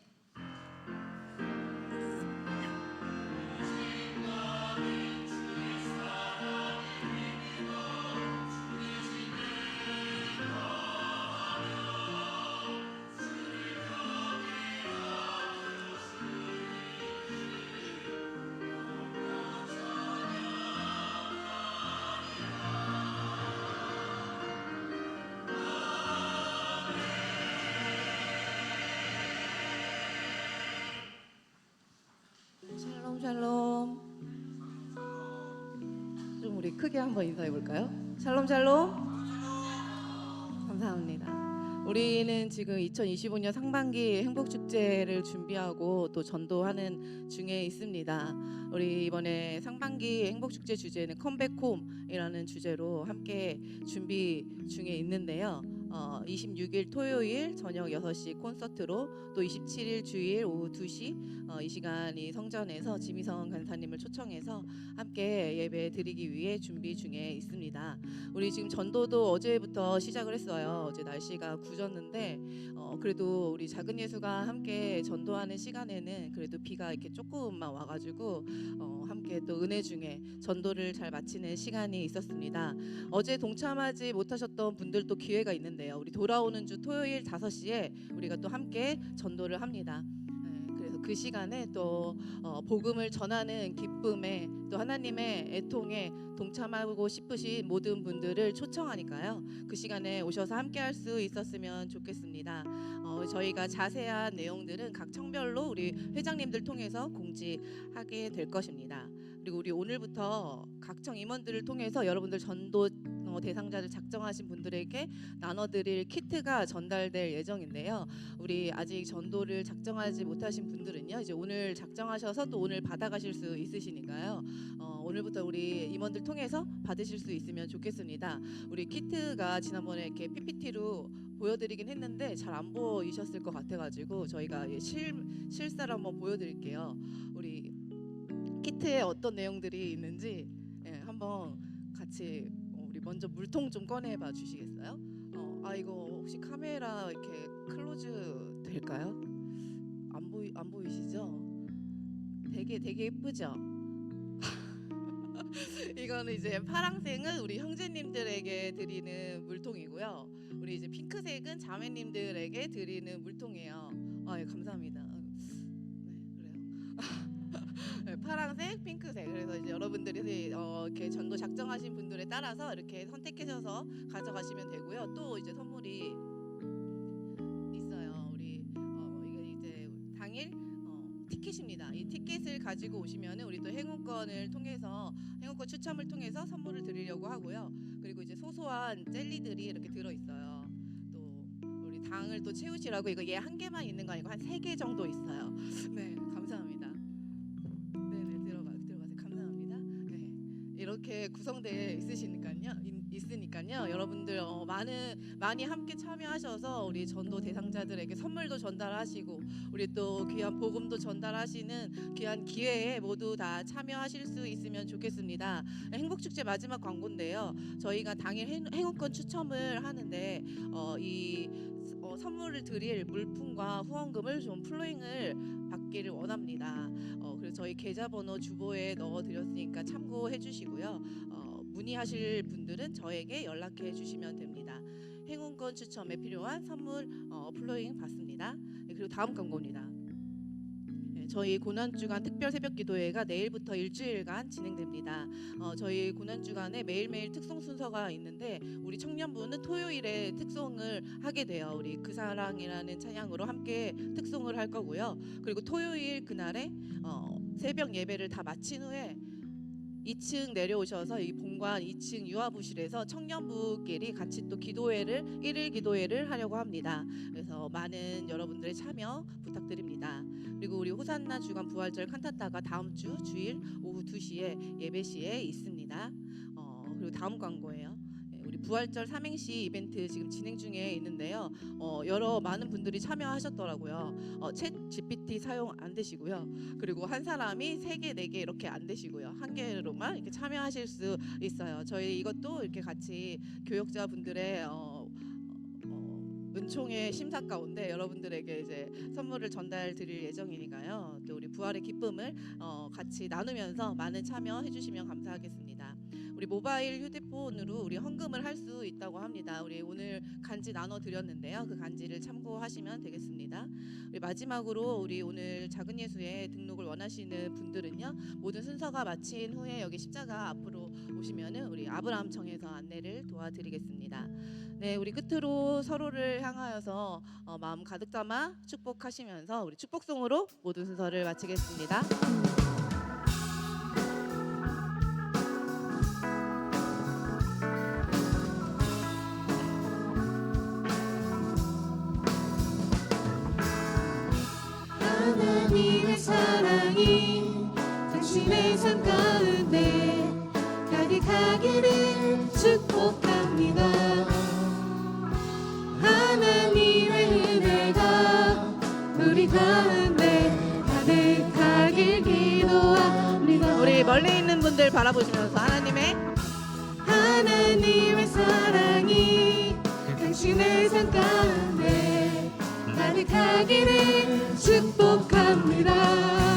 샬롬 샬롬. 좀 우리 크게 한번 인사해 볼까요? 샬롬 샬롬. 감사합니다. 우리는 지금 2025년 상반기 행복축제를 준비하고 또 전도하는 중에 있습니다. 우리 이번에 상반기 행복축제 주제는 컴백홈이라는 주제로 함께 준비 중에 있는데요. 26일 토요일 저녁 6시 콘서트로, 또 27일 주일 오후 2시 이 시간이 성전에서 지미성 간사님을 초청해서 함께 예배 드리기 위해 준비 중에 있습니다. 우리 지금 전도도 어제부터 시작을 했어요. 어제 날씨가 굳었는데 그래도 우리 작은 예수가 함께 전도하는 시간에는 그래도 비가 이렇게 조금만 와가지고 함께 또 은혜 중에 전도를 잘 마치는 시간이 있었습니다. 어제 동참하지 못하셨던 분들도 기회가 있는데요. 우리 돌아오는 주 토요일 5시에 우리가 또 함께 전도를 합니다. 그래서 그 시간에 또 복음을 전하는 기쁨에, 또 하나님의 애통에 동참하고 싶으신 모든 분들을 초청하니까요. 그 시간에 오셔서 함께 할 수 있었으면 좋겠습니다. 저희가 자세한 내용들은 각 청별로 우리 회장님들 통해서 공지하게 될 것입니다. 그리고 우리 오늘부터 각청 임원들을 통해서 여러분들 전도 대상자를 작정하신 분들에게 나눠드릴 키트가 전달될 예정인데요. 우리 아직 전도를 작정하지 못하신 분들은요, 이제 오늘 작정하셔서 또 오늘 받아가실 수 있으시니까요. 오늘부터 우리 임원들 통해서 받으실 수 있으면 좋겠습니다. 우리 키트가 지난번에 이렇게 PPT로 보여드리긴 했는데 잘 안 보이셨을 것 같아가지고 저희가 실사를 한번 보여드릴게요. 우리 키트에 어떤 내용들이 있는지 한번 같이 우리 먼저 물통 좀 꺼내봐 주시겠어요? 이거 혹시 카메라 이렇게 클로즈 될까요? 안 보이시죠? 되게 예쁘죠? 이거는 이제 파랑색은 우리 형제님들에게 드리는 물통이고요. 우리 이제 핑크색은 자매님들에게 드리는 물통이에요. 예, 감사합니다. 네, 그래요. 네, 파랑색, 핑크색. 그래서 이제 여러분들이 이렇게 전도 작정하신 분들에 따라서 이렇게 선택하셔서 가져가시면 되고요. 또 이제 선물이 있어요. 우리 이게 이제 당일 티켓입니다. 이 티켓을 가지고 오시면은 우리 또 행운권을 통해서 행운권 추첨을 통해서 선물을 드리려고 하고요. 그리고 이제 소소한 젤리들이 이렇게 들어 있어요. 또 우리 당을 또 채우시라고 이거 얘 한 개만 있는 거 아니고 한 3개 정도 있어요. 네, 감사합니다. 네네 들어가세요. 감사합니다. 네, 이렇게 구성되어 있으니까요. 여러분들 많이 함께 참여하셔서 우리 전도 대상자들에게 선물도 전달하시고 우리 또 귀한 복음도 전달하시는 귀한 기회에 모두 다 참여하실 수 있으면 좋겠습니다. 행복축제 마지막 광고인데요. 저희가 당일 행운권 추첨을 하는데 이 선물을 드릴 물품과 후원금을 좀 플로잉을 받기를 원합니다. 그래서 저희 계좌번호 주보에 넣어드렸으니까 참고해 주시고요. 문의하실 분들은 저에게 연락해 주시면 됩니다. 행운권 추첨에 필요한 선물 플로잉 받습니다. 그리고 다음 광고입니다. 저희 고난주간 특별 새벽기도회가 내일부터 일주일간 진행됩니다. 저희 고난주간에 매일매일 특송 순서가 있는데 우리 청년부는 토요일에 특송을 하게 돼요. 우리 그 사랑이라는 찬양으로 함께 특송을 할 거고요. 그리고 토요일 그날에 새벽 예배를 다 마친 후에 2층 내려오셔서 이 본관 2층 유아부실에서 청년부끼리 같이 또 기도회를 1일 기도회를 하려고 합니다. 그래서 많은 여러분들의 참여 부탁드립니다. 그리고 우리 호산나 주간 부활절 칸타타가 다음 주 주일 오후 2시에 예배 시에 있습니다. 그리고 다음 광고예요. 우리 부활절 삼행시 이벤트 지금 진행 중에 있는데요. 많은 분들이 참여하셨더라고요. 챗 GPT 사용 안 되시고요. 그리고 한 사람이 3개, 4개 이렇게 안 되시고요. 한 개로만 이렇게 참여하실 수 있어요. 저희 이것도 이렇게 같이 교역자분들의 은총의 심사 가운데 여러분들에게 이제 선물을 전달 드릴 예정이니까요. 또 우리 부활의 기쁨을 같이 나누면서 많은 참여해 주시면 감사하겠습니다. 우리 모바일 휴대폰으로 우리 헌금을 할 수 있다고 합니다. 우리 오늘 간지 나눠 드렸는데요. 그 간지를 참고하시면 되겠습니다. 우리 마지막으로 우리 오늘 작은 예수에 등록을 원하시는 분들은요. 모든 순서가 마친 후에 여기 십자가 앞으로 오시면은 우리 아브라함청에서 안내를 도와드리겠습니다. 네, 우리 끝으로 서로를 향하여서 마음 가득 담아 축복하시면서 우리 축복송으로 모든 순서를 마치겠습니다. 하나님의 사랑이 당신의 삶 가운데 가득하기를 축복합니다. 하나님의 은혜가 우리 가운데 가득하길 기도합니다. 우리 멀리 있는 분들 바라보시면서 하나님의 사랑이 당신의 삶 가운데 가득하기를 축복합니다.